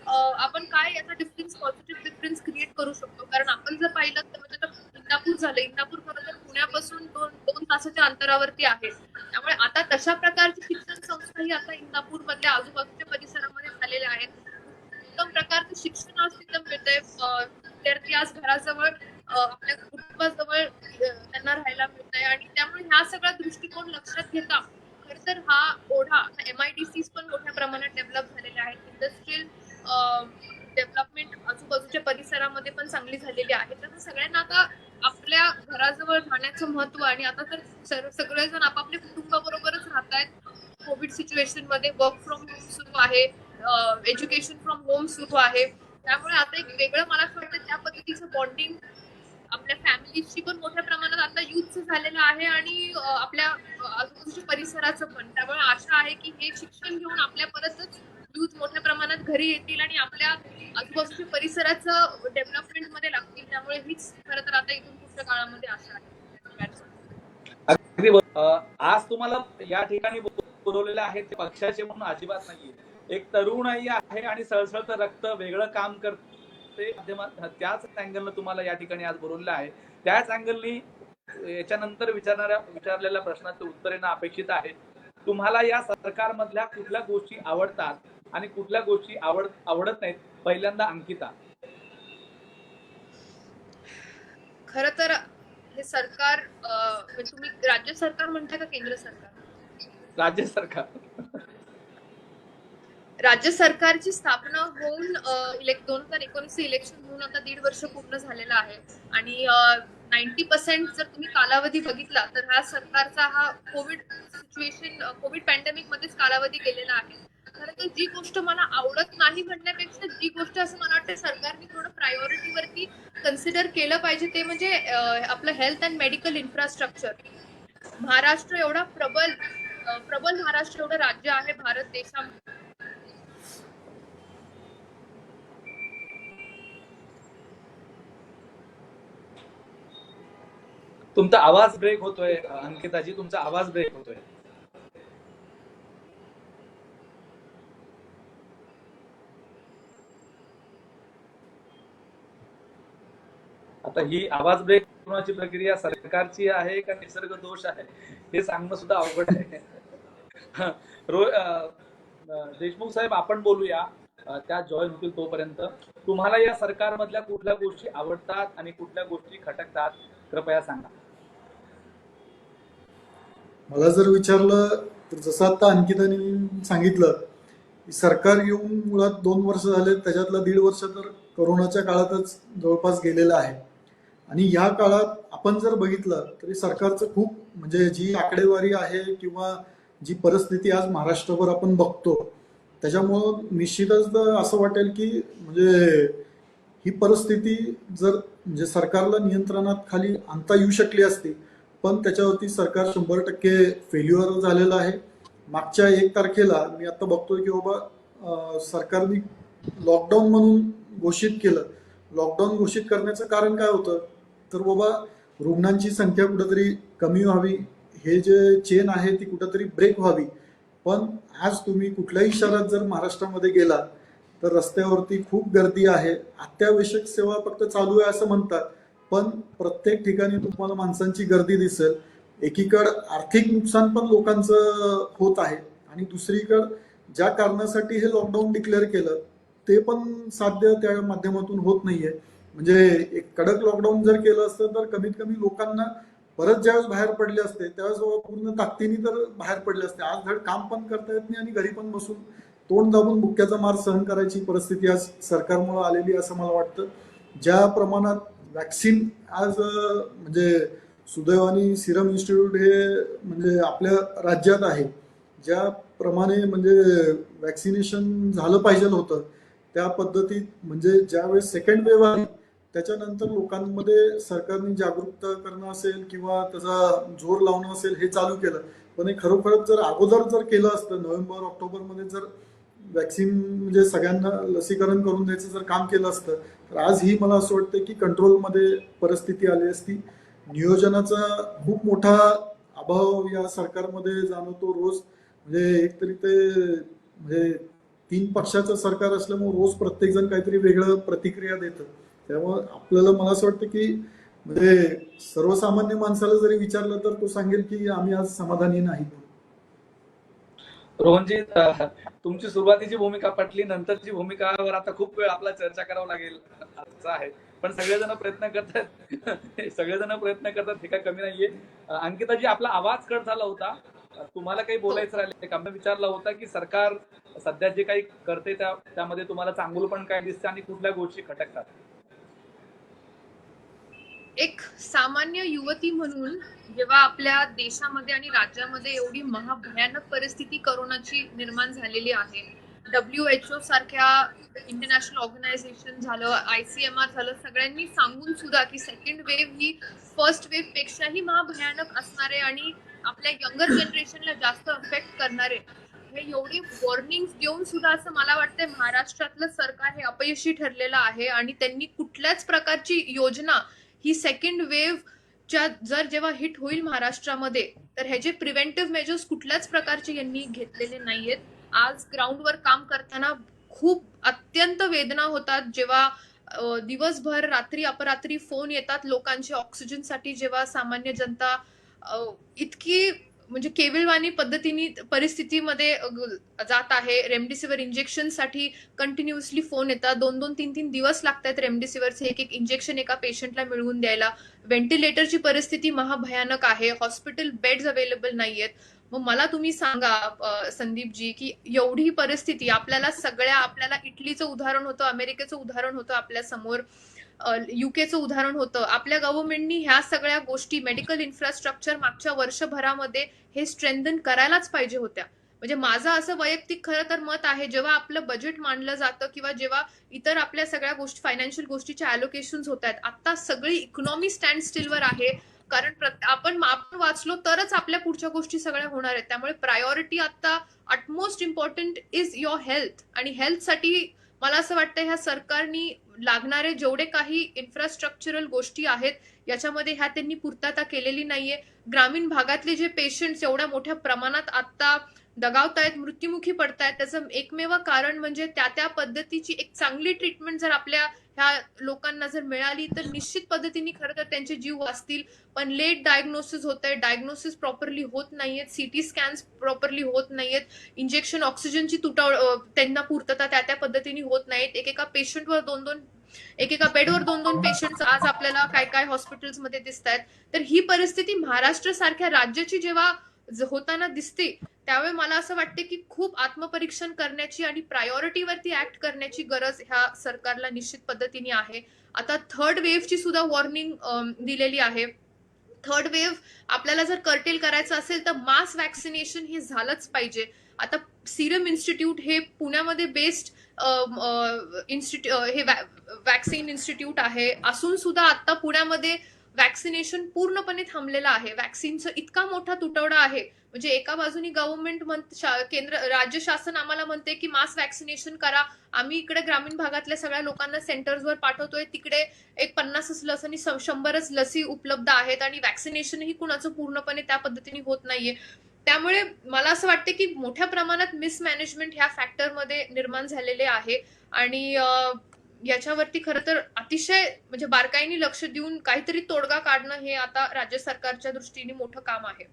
आपण काय याचा पॉझिटिव्ह डिफरन्स क्रिएट करू शकतो. कारण आपण जर पाहिलं तर म्हणजे आता इंदापूर झालं, इंदापूर खरं तर पुण्यापासून दोन तासाच्या अंतरावरती आहे. त्यामुळे आता तशा प्रकारची शिक्षण संस्थाही आता इंदापूर मधल्या आजूबाजूच्या परिसरामध्ये झालेल्या आहेत. उत्तम प्रकारचं शिक्षण आज तिथं मिळतंय. विद्यार्थी आज घराजवळ आपल्या कुटुंबाजवळ त्यांना राहायला मिळतंय आणि त्यामुळे ह्या सगळा दृष्टिकोन लक्षात घेता खर तर हा ओढा, MIDCs पण मोठ्या प्रमाणात डेव्हलप झालेले आहेत. इंडस्ट्रियल डेव्हलपमेंट आजूबाजूच्या परिसरामध्ये पण चांगली झालेली आहे. तर सगळ्यांना आता आपल्या घराजवळ राहण्याचं महत्व आणि आता तर सगळेजण आपापल्या कुटुंबाबरोबरच राहत आहेत. कोविड सिच्युएशन मध्ये वर्क फ्रॉम होम सुरू आहे. एज्युकेशन फ्रॉम होम सुरू आहे. त्यामुळे आता एक वेगळं मला असं वाटतं त्या पद्धतीचं बॉन्डिंग आपल्या फॅमिलीची पण मोठ्या प्रमाणात आता युथचं झालेलं आहे आणि आपल्या आजूबाजूच्या परिसराचं पण. त्यामुळे आशा आहे की हे शिक्षण घेऊन आपल्या परतच युथ मोठ्या प्रमाणात घरी येतील आणि आपल्या आजूबाजूच्या परिसराचं डेव्हलपमेंट मध्ये लागतील. त्यामुळे हीच खरं तर आता इथून पुढच्या काळामध्ये आशा आहे. अगदी आज तुम्हाला या ठिकाणी बोलवलेले आहे ते पक्षाचे म्हणून अजिबात नाहीये. एक तरुणाई आहे आणि सळसळतं रक्त वेगळं काम करते, त्याच अँगलनं तुम्हाला या ठिकाणी आज बोलवलेलं आहे. त्याच अँगलनी याच्यानंतर विचारलेल्या प्रश्नाचं उत्तर येणं अपेक्षित आहे. तुम्हाला या सरकारमधल्या कुठल्या गोष्टी आवडतात आणि कुठल्या गोष्टी आवडत नाहीत? पहिल्यांदा अंकिता. खरं तर हे सरकार तुम्ही राज्य सरकार म्हणता का केंद्र सरकार? राज्य सरकार. राज्य सरकारची स्थापना होऊन 2019 इलेक्शन होऊन आता 1.5 वर्ष पूर्ण झालेलं आहे आणि 90% जर तुम्ही कालावधी बघितला तर हा सरकारचा हा कोविड पॅन्डेमिक मध्येच कालावधी गेलेला आहे. खरं तर जी गोष्ट मला आवडत नाही म्हणण्यापेक्षा जी गोष्ट असं मला वाटतं सरकारने थोडं प्रायोरिटीवरती कन्सिडर केलं पाहिजे ते म्हणजे आपलं health and medical infrastructure. Maharashtra एवढा प्रबल महाराष्ट्र एवढं राज्य आहे भारत देशामध्ये. तुमचा आवाज ब्रेक होतोय अंकिताजी, तुमचा आवाज ब्रेक होतोय. आता ही आवाज ब्रेक होण्याची प्रक्रिया सरकारची आहे का निसर्ग दोष आहे हे सांगणं सुद्धा अवघड आहे. देशमुख साहेब, आपण बोलूया त्या जॉईन होतील तोपर्यंत. तुम्हाला या सरकारमधल्या कुठल्या गोष्टी आवडतात आणि कुठल्या गोष्टी खटकतात, कृपया सांगा. मला जर विचारलं तर जसं आता अंकिताने सांगितलं की सरकार येऊन मुळात 2 वर्ष झाले, त्याच्यातलं 1.5 वर्ष तर कोरोनाच्या काळातच जवळपास गेलेलं आहे. आणि या काळात आपण जर बघितलं तरी सरकारचं खूप म्हणजे जी आकडेवारी आहे किंवा जी परिस्थिती आज महाराष्ट्रभर आपण बघतो त्याच्यामुळं निश्चितच असं वाटेल की म्हणजे ही परिस्थिती जर म्हणजे सरकारला नियंत्रणात खाली आणता येऊ शकली असती, पण त्याच्यावरती सरकार 100% फेल्युअर झालेलं आहे. मागच्या 1 तारखेला मी आता बघतोय की बाबा सरकारने लॉकडाऊन म्हणून घोषित केलं. लॉकडाऊन घोषित करण्याचं कारण काय होतं तर बाबा रुग्णांची संख्या कुठेतरी कमी व्हावी, हे जे चेन आहे ती कुठेतरी ब्रेक व्हावी. पण आज तुम्ही कुठल्याही शहरात जर महाराष्ट्रामध्ये गेला तर रस्त्यावरती खूप गर्दी आहे. अत्यावश्यक सेवा फक्त चालू आहे असं म्हणतात, पण प्रत्येक ठिकाणी तुम्हाला माणसांची गर्दी दिसेल. एकीकडं आर्थिक नुकसान पण लोकांचं होत आहे आणि दुसरीकडं ज्या कारणासाठी हे लॉकडाऊन डिक्लेअर केलं ते पण साध्य त्या माध्यमातून होत नाहीये. म्हणजे एक कडक लॉकडाऊन जर केलं असतं तर कमीत कमी लोकांना परत ज्यावेळेस बाहेर पडले असते त्यावेळेस पूर्ण ताकदीने तर बाहेर पडले असते. आज धड काम पण करता येत नाही आणि घरी पण बसून तोंड दाबून बुक्क्याचा मार सहन करायची परिस्थिती आज सरकारमुळे आलेली असं मला वाटतं. ज्या प्रमाणात वॅक्सिन आज म्हणजे सुदैवाने सिरम इन्स्टिट्यूट हे म्हणजे आपल्या राज्यात आहे, ज्याप्रमाणे म्हणजे वॅक्सिनेशन झालं पाहिजे होतं त्या पद्धतीत म्हणजे ज्यावेळेस सेकंड वेव्ह आली त्याच्यानंतर लोकांमध्ये सरकारने जागरूकता करणं असेल किंवा त्याचा जोर लावणं असेल हे चालू केलं. पण हे खरोखरच जर अगोदर जर केलं असतं, नोव्हेंबर-ऑक्टोबरमध्ये जर वॅक्सिन म्हणजे सगळ्यांना लसीकरण करून द्यायचं जर काम केलं असतं तर आज ही मला असं वाटतं की कंट्रोलमध्ये परिस्थिती आली असती. नियोजनाचा खूप मोठा अभाव या सरकारमध्ये जाणवतो रोज. म्हणजे एकतरी ते म्हणजे 3 पक्षाचं सरकार असल्यामुळे रोज प्रत्येक जण काहीतरी वेगळं प्रतिक्रिया देतं. त्यामुळे आपल्याला मला असं वाटतं की म्हणजे सर्वसामान्य माणसाला जरी विचारलं तर तो सांगेल की आम्ही आज समाधानी नाही. रोहनजी, तुमची सुरुवातीची भूमिका पटली, नंतरची भूमिकावर आता खूप वेळ आपला चर्चा करावं लागेल असं आहे. पण सगळेजण प्रयत्न करतात हे काय कमी नाहीये. अंकिताजी, आपला आवाज कट झाला होता, तुम्हाला काही बोलायचं राहिले का? मी विचारला होता की सरकार सध्या जे काही करते त्यामध्ये तुम्हाला चांगलं पण काय दिसतं आणि कुठल्या गोष्टी खटकतात? एक सामान्य युवती म्हणून जेव्हा आपल्या देशामध्ये आणि राज्यामध्ये एवढी महाभयानक परिस्थिती कोरोनाची निर्माण झालेली आहे WHO सारख्या इंटरनॅशनल ऑर्गनायझेशन झालं, ICMR झालं, सगळ्यांनी सांगून सुद्धा की सेकंड वेव्ह ही फर्स्ट वेव्ह पेक्षाही महाभयानक असणार आहे आणि आपल्या यंगर जनरेशनला जास्त अफेक्ट करणार आहे. हे एवढी वॉर्निंग देऊन सुद्धा असं मला वाटतंय महाराष्ट्रातलं सरकार हे अपयशी ठरलेलं आहे आणि त्यांनी कुठल्याच प्रकारची योजना ही सेकंड वेव्ह जर जेव्हा हिट होईल महाराष्ट्रामध्ये तर ह्याचे प्रिव्हेंटिव्ह मेजर्स कुठल्याच प्रकारचे यांनी घेतलेले नाहीयेत. आज ग्राउंडवर काम करताना खूप अत्यंत वेदना होतात जेव्हा दिवसभर रात्री अपरात्री फोन येतात लोकांचे ऑक्सिजनसाठी, जेव्हा सामान्य जनता इतकी म्हणजे केविलवाणी पद्धतीने परिस्थितीमध्ये जात आहे. रेमडेसिवीर इंजेक्शनसाठी कंटिन्युअसली फोन येतात, 2-2, 3-3 दिवस लागतात रेमडेसिवीरचे एक इंजेक्शन एका पेशंटला मिळवून द्यायला. व्हेंटिलेटरची परिस्थिती महाभयानक आहे, हॉस्पिटल बेड्स अवेलेबल नाहीयेत. मग मला तुम्ही सांगा संदीपजी की एवढी परिस्थिती आपल्याला इटलीचं उदाहरण होतं, अमेरिकेचं उदाहरण होतं आपल्या समोर, युकेचं उदाहरण होतं. आपल्या गव्हर्नमेंटनी ह्या सगळ्या गोष्टी मेडिकल इन्फ्रास्ट्रक्चर मागच्या वर्षभरामध्ये हे स्ट्रेंथन करायलाच पाहिजे होत्या. म्हणजे माझं असं वैयक्तिक खरं तर मत आहे, जेव्हा आपलं बजेट मांडलं जातं किंवा जेव्हा इतर आपल्या सगळ्या गोष्टी फायनान्शियल गोष्टीच्या अलोकेशन होत आहेत, आता सगळी इकॉनॉमी स्टँड स्टिलवर आहे. कारण आपण वाचलो तरच आपल्या पुढच्या गोष्टी सगळ्या होणार आहेत. त्यामुळे प्रायोरिटी आता utmost important is your health, आणि हेल्थसाठी मला असं वाटतं ह्या सरकारनी लागणारे जेवढे काही इन्फ्रास्ट्रक्चरल गोष्टी आहेत याच्यामध्ये ह्या त्यांनी पूर्तता केलेली नाहीये. ग्रामीण भागातले जे पेशंट्स एवढ्या मोठ्या प्रमाणात आता दगावतायत, मृत्युमुखी पडतायत, त्याचं एकमेव कारण म्हणजे त्या पद्धतीची एक चांगली ट्रीटमेंट जर आपल्या ह्या लोकांना जर मिळाली तर निश्चित पद्धतीने खरं तर त्यांचे जीव वाचतील. पण लेट डायग्नोसिस होत आहे, डायग्नोसिस प्रॉपरली होत नाहीयेत, सीटी स्कॅन्स प्रॉपरली होत नाहीयेत, इंजेक्शन ऑक्सिजनची त्यांना पूर्तता त्या पद्धतीने होत नाहीत. एकेका बेडवर 2-2 पेशंट्स आज आपल्याला काय हॉस्पिटल्समध्ये दिसत आहेत. तर ही परिस्थिती महाराष्ट्र सारख्या राज्याची जेव्हा होताना दिसते त्यावेळी मला असं वाटते की खूप आत्मपरीक्षण करण्याची आणि प्रायोरिटीवरती ऍक्ट करण्याची गरज ह्या सरकारला निश्चित पद्धतीने आहे. आता थर्ड वेव्हची सुद्धा वॉर्निंग दिलेली आहे. थर्ड वेव्ह आपल्याला जर कर्टेल करायचं असेल तर मास वॅक्सिनेशन हे झालंच पाहिजे. आता सिरम इन्स्टिट्यूट हे पुण्यामध्ये बेस्ड हे वॅक्सिन इन्स्टिट्यूट आहे, असून सुद्धा आता पुण्यामध्ये वॅक्सिनेशन पूर्णपणे थांबलेलं आहे. वॅक्सिनचा इतका मोठा तुटवडा आहे. म्हणजे एका बाजूनी गव्हर्नमेंट राज्य शासन आम्हाला म्हणते की मास वॅक्सिनेशन करा, आम्ही इकडे ग्रामीण भागातल्या सगळ्या लोकांना सेंटर्सवर पाठवतोय, तिकडे एक 50 लस आणि 100 लसी उपलब्ध आहेत आणि वॅक्सिनेशनही कुणाचं पूर्णपणे त्या पद्धतीने होत नाहीये. त्यामुळे मला असं वाटतं की मोठ्या प्रमाणात मिसमॅनेजमेंट ह्या फॅक्टरमध्ये निर्माण झालेले आहे आणि याच्यावरती खरं तर अतिशय म्हणजे बारकाईने लक्ष देऊन काहीतरी तोडगा काढणं हे आता राज्य सरकारच्या दृष्टीने मोठं काम आहे.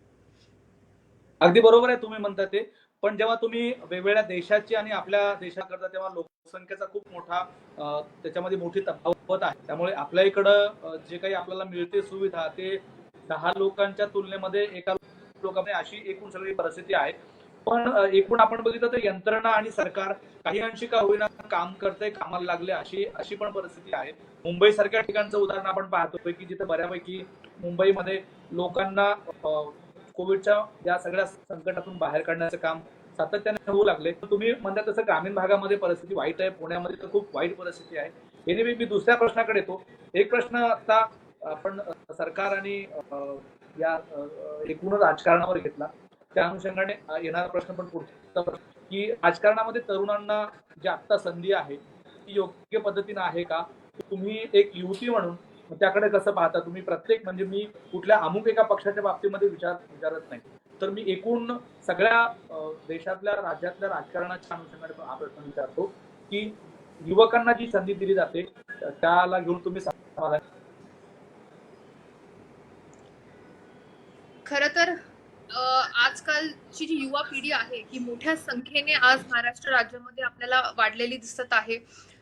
अगदी बरोबर आहे तुम्ही म्हणता ते. पण जेव्हा तुम्ही वेगवेगळ्या देशाची आणि आपल्या देशाकरता तेव्हा लोकसंख्येचा खूप मोठा त्याच्यामध्ये मोठी तफावत आहे. त्यामुळे आपल्या इकडं जे काही आपल्याला मिळते सुविधा ते 10 लोकांच्या तुलनेमध्ये एका लोकांमध्ये अशी एकूण सगळी परिस्थिती आहे. पण एकूण आपण बघितलं तर यंत्रणा आणि सरकार काही अंशी का होईना काम करते, कामाला लागले अशी पण परिस्थिती आहे. मुंबई सारख्या ठिकाणचं उदाहरण आपण पाहतोय की जिथे बऱ्यापैकी मुंबईमध्ये लोकांना कोविडच्या या सगळ्या संकटातून बाहेर काढण्याचं काम सातत्याने होऊ लागले. तुम्ही म्हणता तसं ग्रामीण भागामध्ये परिस्थिती वाईट आहे, पुण्यामध्ये तर खूप वाईट परिस्थिती आहे. एनिवे मी दुसऱ्या प्रश्नाकडे येतो. एक प्रश्न आता आपण सरकार आणि या एकूण राजकारणावर घेतला, त्या अनुषंगाने येणारा प्रश्न पण पुढचा की राजकारणामध्ये तरुणांना जी आता संधी आहे ती योग्य पद्धतीने आहे का? तुम्ही एक युवती म्हणून त्याकडे कसं पाहता तुम्ही? प्रत्येक म्हणजे मी कुठल्या अमुक एका पक्षाच्या बाबतीमध्ये विचारत नाही, तर मी एकूण सगळ्या देशातल्या राज्यातल्या राजकारणाच्या अनुषंगाने हा प्रश्न विचारतो की युवकांना जी संधी दिली जाते त्याला घेऊन तुम्ही समाधान? खरं तर आजकालची जी युवा पिढी आहे ही मोठ्या संख्येने आज महाराष्ट्र राज्यामध्ये आपल्याला वाढलेली दिसत आहे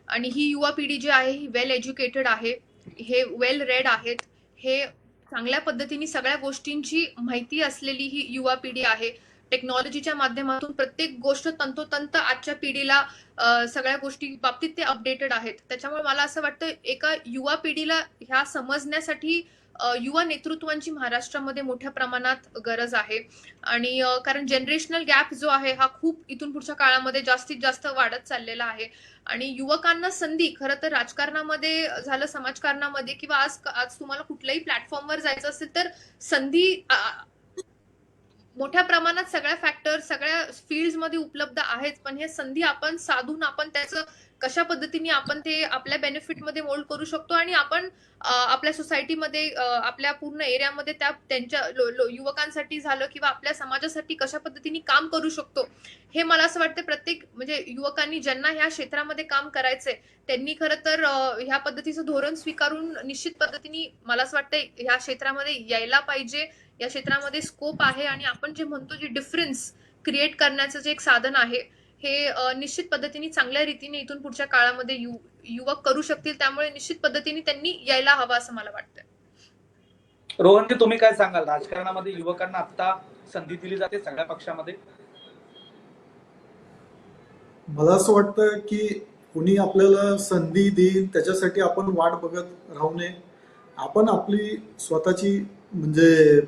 आणि ही युवा पिढी जी आहे ही वेल एज्युकेटेड आहे, हे वेल रेड आहेत, हे चांगल्या पद्धतीने सगळ्या गोष्टींची माहिती असलेली ही युवा पिढी आहे. टेक्नॉलॉजीच्या माध्यमातून प्रत्येक गोष्ट तंतोतंत आजच्या पिढीला सगळ्या गोष्टी बाबतीत ते अपडेटेड आहेत. त्याच्यामुळे मला असं वाटतं एका युवा पिढीला ह्या समजण्यासाठी युवा नेतृत्वांची महाराष्ट्रामध्ये मोठ्या प्रमाणात गरज आहे. आणि कारण जनरेशनल गॅप जो आहे हा खूप इथून पुढच्या काळामध्ये जास्तीत जास्त वाढत चाललेला आहे. आणि युवकांना संधी, खरं तर राजकारणामध्ये झालं, समाजकारणामध्ये, किंवा आज आज तुम्हाला कुठल्याही प्लॅटफॉर्मवर जायचं असेल तर संधी मोठ्या प्रमाणात सगळ्या फॅक्टर, सगळ्या फील्ड्समध्ये उपलब्ध आहेत. पण हे संधी आपण साधून आपण त्याचं कशा पद्धतीने आपण ते आपल्या बेनिफिटमध्ये मोल्ड करू शकतो आणि आपण आपल्या सोसायटीमध्ये, आपल्या पूर्ण एरियामध्ये त्यांच्या युवकांसाठी झालं किंवा आपल्या समाजासाठी कशा पद्धतीने काम करू शकतो, हे मला असं वाटतं प्रत्येक म्हणजे युवकांनी ज्यांना ह्या क्षेत्रामध्ये काम करायचंय त्यांनी खरं तर ह्या पद्धतीचं धोरण स्वीकारून निश्चित पद्धतीने मला असं वाटतं ह्या क्षेत्रामध्ये यायला पाहिजे. या क्षेत्रामध्ये स्कोप आहे आणि आपण जे म्हणतो जे डिफरन्स क्रिएट करण्याचं जे एक साधन आहे हे निश्चित पद्धतीने चांगल्या रीतीने इथून पुढच्या काळामध्ये युवक करू शकतील. त्यामुळे निश्चित पद्धतीने त्यांनी यायला हवं असं मला वाटतं. रोहनजी, तुम्ही काय सांगाल? राजकारणामध्ये युवकांना आता संधी दिली जाते सगळ्या पक्षामध्ये? मला असं वाटतं की कुणी आपल्याला संधी देईल त्याच्यासाठी आपण वाट बघत राहू नये. आपण आपली स्वतःची म्हणजे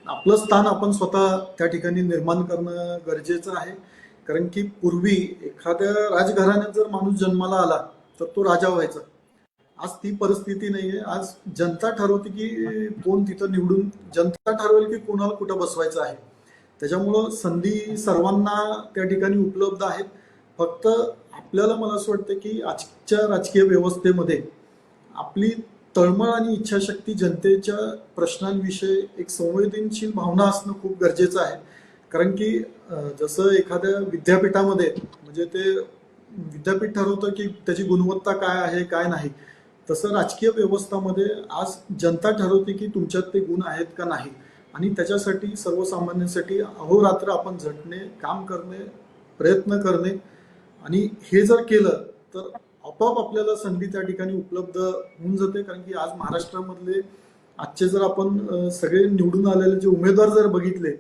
आपलं स्थान आपण स्वतः त्या ठिकाणी निर्माण करणं गरजेचं आहे. कारण की पूर्वी एखाद्या राजघराण्यात जर माणूस जन्माला आला तर तो राजा व्हायचा. आज ती परिस्थिती नाहीये. आज जनता ठरवते की कोण तिथं निवडून, जनता ठरवेल की कोणाला कुठं बसवायचं आहे. त्याच्यामुळं संधी सर्वांना त्या ठिकाणी उपलब्ध आहेत. फक्त आपल्याला मला असं वाटतं की आजच्या राजकीय व्यवस्थेमध्ये आपली तळमळ आणि इच्छाशक्ती, जनतेच्या प्रश्नांविषयी एक संवेदनशील भावना असणं खूप गरजेचं आहे. कारण की जसं एखाद्या विद्यापीठामध्ये म्हणजे ते विद्यापीठ ठरवतं की त्याची गुणवत्ता काय आहे काय नाही, तसं राजकीय व्यवस्थामध्ये आज जनता ठरवते की तुमच्यात ते गुण आहेत का नाही. आणि त्याच्यासाठी सर्वसामान्यांसाठी अहोरात्र आपण झटणे, काम करणे, प्रयत्न करणे, आणि हे जर केलं तर आपोआप आपल्याला संधी त्या ठिकाणी उपलब्ध होऊन जाते. कारण की आज महाराष्ट्रामधले आजचे जर आपण सगळे निवडून आलेले जे उमेदवार जर बघितले,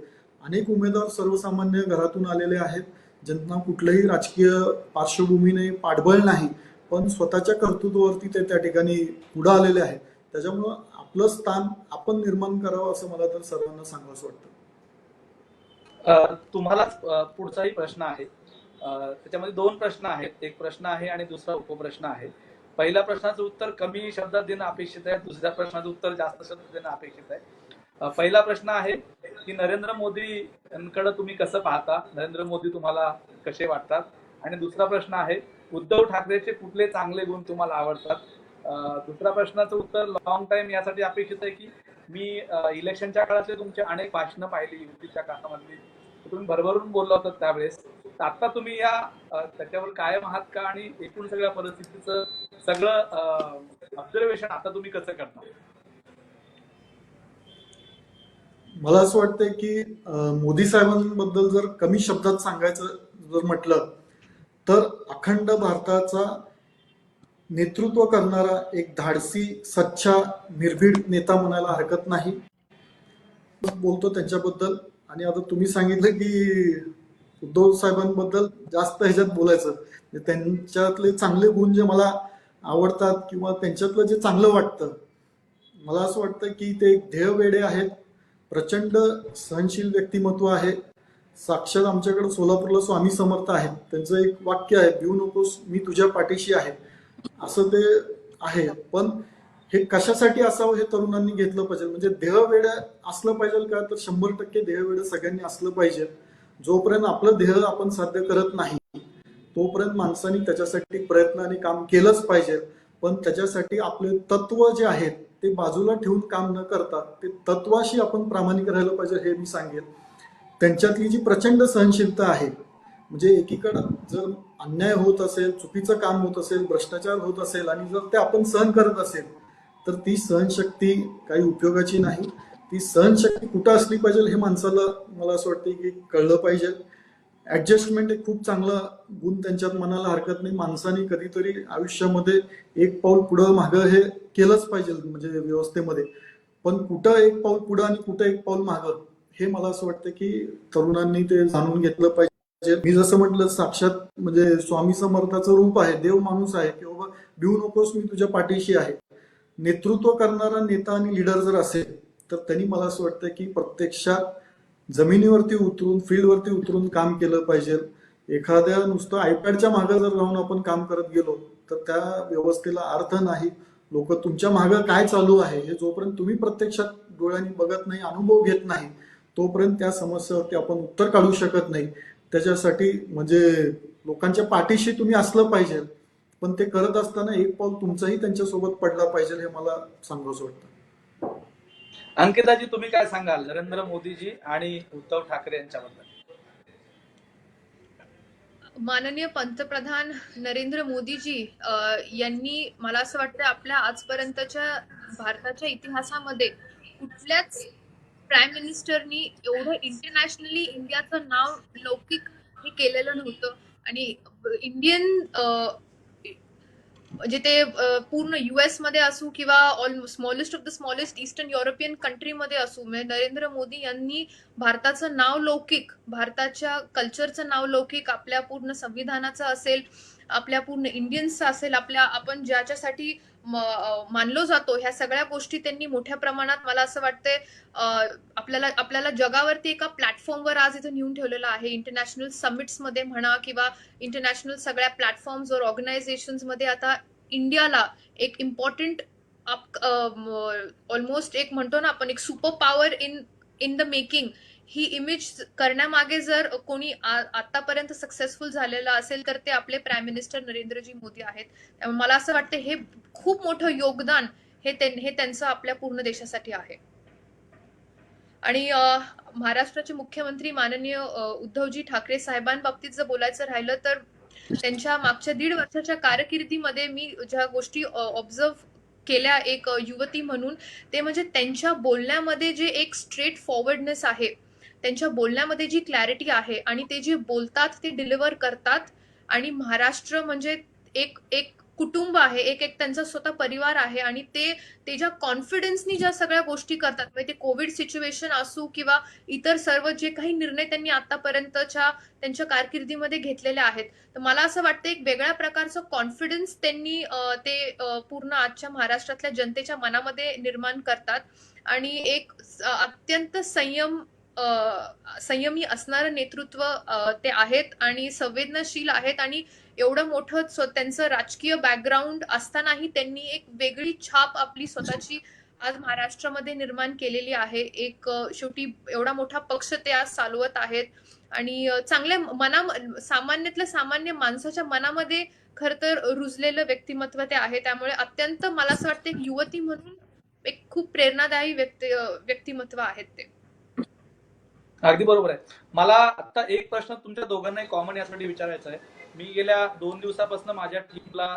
अनेक उमेदवार सर्वसामान्य घरातून आलेले आहेत, ज्यांना कुठलंही राजकीय पार्श्वभूमी नाही, पाठबळ नाही, पण स्वतःच्या कर्तृत्वावरती ते त्या ठिकाणी पुढे आलेले आहेत. त्याच्यामुळं आपलं स्थान आपण निर्माण करावं असं मला तर सर्वांना सांगावंसं वाटतं. तुम्हाला पुढचाही प्रश्न आहे. त्याच्यामध्ये दोन प्रश्न आहेत. एक प्रश्न आहे आणि दुसरा उपप्रश्न आहे. पहिल्या प्रश्नाचं उत्तर कमी शब्दात देणं अपेक्षित आहे, दुसऱ्या प्रश्नाचं उत्तर जास्त शब्दात देणं अपेक्षित आहे. पहिला प्रश्न आहे की नरेंद्र मोदींकडे तुम्ही कसं पाहता? नरेंद्र मोदी तुम्हाला कसे वाटतात? आणि दुसरा प्रश्न आहे उद्धव ठाकरेचे कुठले चांगले गुण तुम्हाला आवडतात? दुसऱ्या प्रश्नाचं उत्तर लॉंग टाइम यासाठी अपेक्षित आहे की मी इलेक्शनच्या काळातले तुमचे अनेक भाषणं पाहिली युतीच्या काळामधली, तुम्ही भरभरून बोलला होता त्यावेळेस. आता तुम्ही या त्याच्यावर कायम आहात का? आणि एकूण सगळ्या परिस्थितीचं सगळं ऑब्झर्वेशन आता तुम्ही कसं करता? मला असं वाटतंय की मोदी साहेबांबद्दल जर कमी शब्दात सांगायचं जर म्हटलं तर अखंड भारताचा नेतृत्व करणारा एक धाडसी, सच्चा, निर्भीड नेता म्हणायला हरकत नाही. बोलतो त्यांच्याबद्दल. आणि आता तुम्ही सांगितलं की उद्धव साहेबांबद्दल जास्त ह्याच्यात बोलायचं, त्यांच्यातले चांगले गुण जे मला आवडतात किंवा त्यांच्यातलं जे चांगलं वाटतं, मला असं वाटतं की ते ध्येयवेडे आहेत, प्रचंड सहनशील व्यक्तिमत्व आहे. साक्षात आमच्याकडे सोलापूरला स्वामी समर्थ आहेत, त्यांचं एक वाक्य आहे, भिवू नकोस मी तुझ्या पाठीशी आहे, असं ते आहे. पण हे कशासाठी असावं हे तरुणांनी घेतलं पाहिजे. म्हणजे ध्येयवेड असलं पाहिजे का? तर 100% ध्येयवेड सगळ्यांनी असलं पाहिजे. जोपर्यंत आपलं ध्येय आपण साध्य करत नाही तोपर्यंत माणसांनी त्याच्यासाठी प्रयत्न आणि काम केलंच पाहिजे. पण त्याच्यासाठी आपले तत्व जे आहेत ते बाजूला ठेवून काम न करता ते तत्वाशी आपण प्रामाणिक राहिलं पाहिजे, हे मी सांगेन. त्यांच्यातली जी प्रचंड सहनशीलता आहे, म्हणजे एकीकडं जर अन्याय होत असेल, चुकीचं काम होत असेल, भ्रष्टाचार होत असेल आणि जर ते आपण सहन करत असेल तर ती सहनशक्ती काही उपयोगाची नाही. ती सहनशक्ती कुठं असली पाहिजे हे माणसाला मला असं वाटतं की कळलं पाहिजे. ऍडजस्टमेंट एक खूप चांगला गुण त्यांच्यात म्हणायला हरकत नाही. माणसाने कधीतरी आयुष्यामध्ये एक पाऊल पुढं मागं हे केलंच पाहिजे म्हणजे व्यवस्थेमध्ये. पण कुठं एक पाऊल पुढं आणि कुठं एक पाऊल मागं हे मला असं वाटतं की तरुणांनी ते जाणून घेतलं पाहिजे. मी जसं म्हटलं साक्षात म्हणजे स्वामी समर्थाचं रूप आहे, देव माणूस आहे की बाबा भिवू नकोस मी तुझ्या पाठीशी आहे. नेतृत्व करणारा नेता आणि लीडर जर असेल तर त्यांनी मला असं वाटतं की प्रत्यक्षात जमिनीवरती उतरून फील्डवरती उतरून काम केलं पाहिजे. एखाद्या नुसतं आयपॅडच्या मागे जर राहून आपण काम करत गेलो तर त्या व्यवस्थेला अर्थ नाही. लोक तुमच्या मागे काय चालू आहे हे जोपर्यंत तुम्ही प्रत्यक्षात डोळ्यांनी बघत नाही, अनुभव घेत नाही, तोपर्यंत त्या समस्येवरती आपण उत्तर काढू शकत नाही. त्याच्यासाठी म्हणजे लोकांच्या पाठीशी तुम्ही असलं पाहिजे, पण ते करत असताना एक पाऊल तुमचंही त्यांच्यासोबत पडला पाहिजे हे मला सांगावंसं वाटतं. अंकिताजी, तुम्ही काय सांगाल नरेंद्र मोदीजी आणि उद्धव ठाकरे यांच्याबद्दल? माननीय पंतप्रधान नरेंद्र मोदीजी यांनी मला असं वाटतं आपल्या आजपर्यंतच्या भारताच्या इतिहासामध्ये कुठल्याच प्राईम मिनिस्टरनी एवढं इंटरनॅशनली इंडियाचं नाव लौकिक हे केलेलं नव्हतं. आणि इंडियन म्हणजे ते पूर्ण US मध्ये असू किंवा smallest of the smallest eastern European कंट्रीमध्ये असू, म्हणजे नरेंद्र मोदी यांनी भारताचं नाव लौकिक, भारताच्या कल्चरचं नाव लौकिक, आपल्या पूर्ण संविधानाचं असेल, आपल्या पूर्ण इंडियन्सचं असेल, आपल्या आपण ज्याच्यासाठी मानलो जातो, ह्या सगळ्या गोष्टी त्यांनी मोठ्या प्रमाणात मला असं वाटतंय आपल्याला जगावरती एका प्लॅटफॉर्मवर आज इथं नेऊन ठेवलेलं आहे. इंटरनॅशनल समिट्स मध्ये म्हणा किंवा इंटरनॅशनल सगळ्या प्लॅटफॉर्म्सवर ऑर्गनायझेशन्स मध्ये आता इंडियाला एक इम्पॉर्टंट ऑलमोस्ट एक म्हणतो ना आपण एक super power in the making he image करण्यामागे जर कोणी आतापर्यंत सक्सेसफुल झालेलं असेल तर ते आपले प्राईम मिनिस्टर नरेंद्रजी मोदी आहेत. त्यामुळे मला असं वाटतं हे खूप मोठं योगदान हे त्यांचं आपल्या पूर्ण देशासाठी आहे. आणि महाराष्ट्राचे मुख्यमंत्री माननीय उद्धवजी ठाकरे साहेबांबाबतीत जर बोलायचं राहिलं तर त्यांच्या मागच्या 1.5 वर्षाच्या कारकिर्दीमध्ये मी ज्या गोष्टी ऑब्झर्व केल्या एक युवती म्हणून, ते म्हणजे त्यांच्या बोलण्यामध्ये जे एक स्ट्रेट फॉरवर्डनेस आहे, त्यांच्या बोलण्यामध्ये जी क्लॅरिटी आहे आणि ते जे बोलतात ते डिलिव्हर करतात. आणि महाराष्ट्र म्हणजे एक एक कुटुंब आहे, एक एक त्यांचा स्वतः परिवार आहे आणि ते ज्या कॉन्फिडन्सनी ज्या सगळ्या गोष्टी करतात, म्हणजे ते कोविड सिच्युएशन असू किंवा इतर सर्व जे काही निर्णय त्यांनी आतापर्यंतच्या त्यांच्या कारकिर्दीमध्ये घेतलेले आहेत, तर मला असं वाटतं एक वेगळ्या प्रकारचं कॉन्फिडन्स त्यांनी ते पूर्ण आजच्या महाराष्ट्रातल्या जनतेच्या मनामध्ये निर्माण करतात. आणि एक अत्यंत संयमी असणारं नेतृत्व ते आहेत आणि संवेदनशील आहेत. आणि एवढं मोठं त्यांचं राजकीय बॅकग्राऊंड असतानाही त्यांनी एक वेगळी छाप आपली स्वतःची आज महाराष्ट्रामध्ये निर्माण केलेली आहे. एक शेवटी एवढा मोठा पक्ष ते आज चालवत आहेत आणि चांगल्या सामान्यातल्या सामान्य माणसाच्या मनामध्ये खर तर रुजलेलं व्यक्तिमत्व ते आहे. त्यामुळे अत्यंत मला असं वाटतं एक युवती म्हणून एक खूप प्रेरणादायी व्यक्तिमत्व आहेत ते. अगदी बरोबर आहे. मला आता एक प्रश्न तुमच्या दोघांनाही कॉमन यासाठी विचारायचा आहे. मी गेल्या 2 दिवसापासून माझ्या टीमला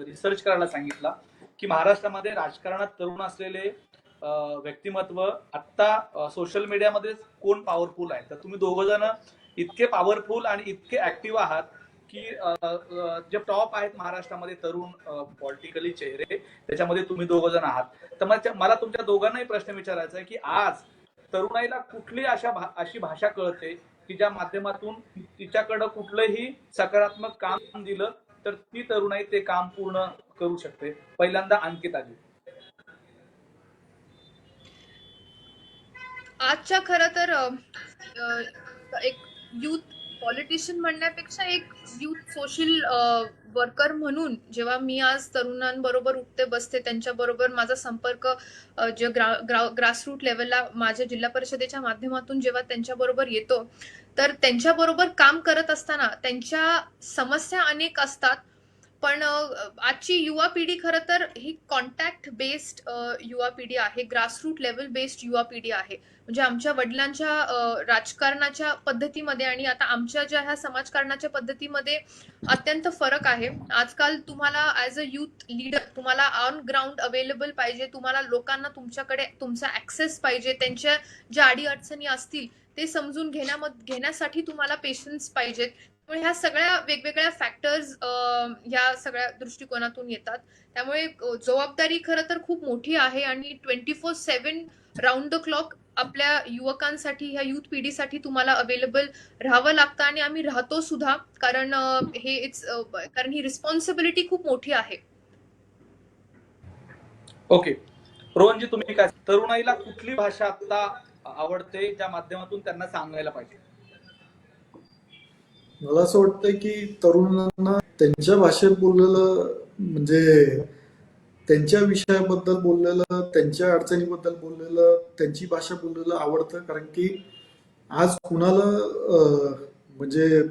रिसर्च करायला सांगितला की महाराष्ट्रामध्ये राजकारणात तरुण असलेले व्यक्तिमत्व आता सोशल मीडियामध्ये कोण पॉवरफुल आहे. तर तुम्ही दोघ जण इतके पॉवरफुल आणि इतके ऍक्टिव्ह आहात की जे टॉप आहेत महाराष्ट्रामध्ये तरुण पॉलिटिकली चेहरे, त्याच्यामध्ये तुम्ही दोघ जण आहात. तर मला तुमच्या दोघांनाही प्रश्न विचारायचा आहे की आज तरुणाईला कुठली अशी भाषा कळते की ज्या माध्यमातून तिच्याकडं कुठलंही सकारात्मक काम दिलं तर ती तरुणाई ते काम पूर्ण करू शकते. पहिल्यांदा अंकिताजी. आजच्या खरं तर एक युथ पॉलिटिशियन म्हणण्यापेक्षा एक युथ सोशल वर्कर म्हणून जेव्हा मी आज तरुणांबरोबर उठते बसते, त्यांच्याबरोबर माझा संपर्क जे ग्रासरूट लेवलला माझ्या जिल्हा परिषदेच्या माध्यमातून जेव्हा त्यांच्याबरोबर येतो, तर त्यांच्याबरोबर काम करत असताना त्यांच्या समस्या अनेक असतात. पण आजची युवा पिढी खरं तर ही कॉन्टॅक्ट बेस्ड युवा पिढी आहे, ग्रासरूट लेवल बेस्ड युवा पिढी आहे. म्हणजे आमच्या वडिलांच्या राजकारणाच्या पद्धतीमध्ये आणि आता आमच्या ज्या ह्या समाजकारणाच्या पद्धतीमध्ये अत्यंत फरक आहे. आजकाल तुम्हाला ऍज अ युथ लीडर तुम्हाला ऑन ग्राउंड अवेलेबल पाहिजे, तुम्हाला लोकांना तुमच्याकडे तुमचा ऍक्सेस पाहिजे, त्यांच्या ज्या अडीअडचणी असतील ते समजून घेण्यासाठी तुम्हाला पेशन्स पाहिजेत. त्यामुळे ह्या सगळ्या वेगवेगळ्या फॅक्टर्स ह्या सगळ्या दृष्टिकोनातून येतात. त्यामुळे जबाबदारी खरं तर खूप मोठी आहे आणि 24/7 राऊंड द क्लॉक आपल्या युवकांसाठी, ह्या युथ पिढीसाठी तुम्हाला अवेलेबल राहावं लागतं आणि आम्ही राहतो सुद्धा. कारण कारण ही रिस्पॉन्सिबिलिटी खूप मोठी आहे. ओके, रोहनजी तुम्ही काय, तरुणाईला कुठली भाषा आता आवडते ज्या माध्यमातून त्यांना सांगायला पाहिजे? मला असं वाटतंय की तरुणांना त्यांच्या भाषेत बोललेलं म्हणजे त्यांच्या विषयाबद्दल बोललेलं, त्यांच्या अडचणीबद्दल बोललेलं, त्यांची भाषा बोललेलं आवडतं. कारण की आज कुणाला म्हणजे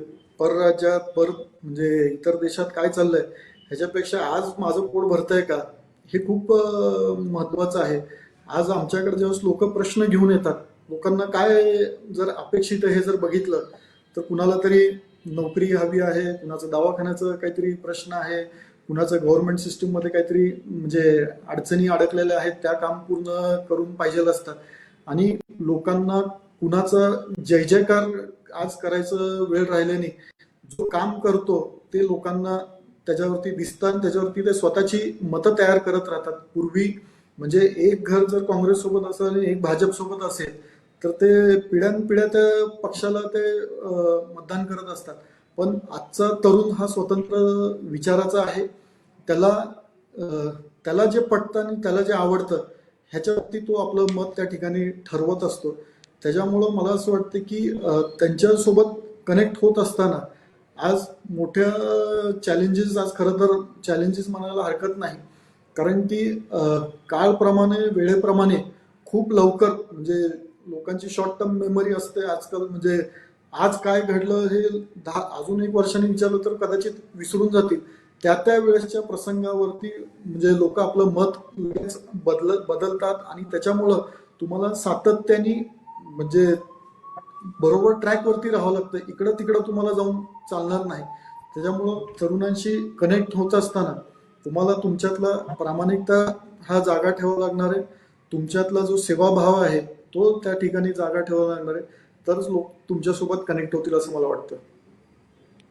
परराज्यात म्हणजे इतर देशात काय चाललंय ह्याच्यापेक्षा आज माझं पोट भरतंय का हे खूप महत्वाचं आहे. आज आमच्याकडे जेव्हा लोक प्रश्न घेऊन येतात, लोकांना काय जर अपेक्षित आहे हे जर बघितलं तर कुणाला तरी नोकरी हवी आहे, कुणाचं दवाखान्याचं काहीतरी प्रश्न आहे, कुणाचं गव्हर्नमेंट सिस्टीम मध्ये काहीतरी म्हणजे अडचणी अडकलेल्या आहेत, त्या काम पूर्ण करून पाहिजे असतात. आणि लोकांना कुणाचा जय जयकार आज करायचं वेळ राहिले नाही. जो काम करतो ते लोकांना त्याच्यावरती दिसतात, त्याच्यावरती ते स्वतःची मतं तयार करत राहतात. पूर्वी म्हणजे एक घर जर काँग्रेस सोबत असेल आणि एक भाजप सोबत असेल तर ते पिढ्यानपिढ्या त्या पक्षाला ते मतदान करत असतात. पण आजचा तरुण हा स्वतंत्र विचाराचा आहे. त्याला त्याला जे पटतं आणि त्याला जे आवडतं ह्याच्यावरती तो आपलं मत त्या ठिकाणी ठरवत असतो. त्याच्यामुळं मला असं वाटतं की त्यांच्यासोबत कनेक्ट होत असताना आज मोठ्या चॅलेंजेस, आज खरं तर चॅलेंजेस म्हणायला हरकत नाही. कारण की काळप्रमाणे वेळेप्रमाणे खूप लवकर म्हणजे लोकांची शॉर्ट टर्म मेमरी असते आजकाल. म्हणजे आज काय घडलं हे अजून एक वर्षाने विचारलं तर कदाचित विसरून जातील. त्या त्या वेळेसच्या प्रसंगावरती म्हणजे लोक आपलं मत लगेच बदलतात आणि त्याच्यामुळं तुम्हाला सातत्याने म्हणजे बरोबर ट्रॅक वरती राहावं लागतं. इकडं तिकडं तुम्हाला जाऊन चालणार नाही. त्याच्यामुळं तरुणांशी कनेक्ट होत असताना तुम्हाला तुमच्यातला प्रामाणिकता हा जागा ठेवावा लागणार आहे. तुमच्यातला जो सेवाभाव आहे तो त्या ठिकाणी जागा ठेवावा लागणार आहे. तरच लोक तुमच्यासोबत कनेक्ट होतील असं मला वाटतं.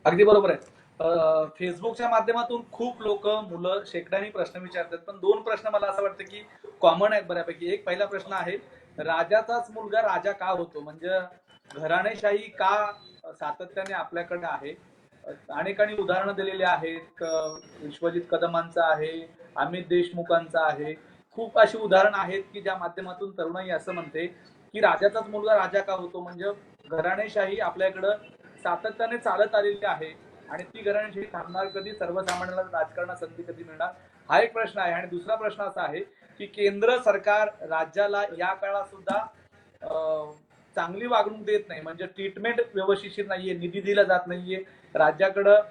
अगदी बरोबर आहे. फेसबुकच्या माध्यमातून खूप लोक, मुलं शेकड्याने प्रश्न विचारतात, पण दोन प्रश्न मला असं वाटतं की कॉमन आहेत बऱ्यापैकी. एक पहिला प्रश्न आहे, राजाचाच मुलगा राजा का होतो? म्हणजे घराणेशाही का सातत्याने आपल्याकडे आहे? अनेकांनी उदाहरणं दिलेली आहेत. विश्वजित कदमांचं आहे, अमित देशमुखांचं आहे. खूप अशी उदाहरणं आहेत की ज्या माध्यमातून तरुणाई असं म्हणते की राजाचाच मुलगा राजा का होतो? म्हणजे घराणेशाही आपल्याकडं सातत्याने चालत आलेली आहे आणि ती घराणेशाही थांबणार कधी? सर्वसामान्यांना राजकारणात संधी कधी मिळणार? हा एक प्रश्न आहे. आणि दुसरा प्रश्न असा आहे की केंद्र सरकार राज्याला या काळात सुद्धा चांगली वागणूक देत नाही. म्हणजे ट्रीटमेंट व्यवस्थित नाहीये, निधी दिला जात नाहीये राज्याकडं.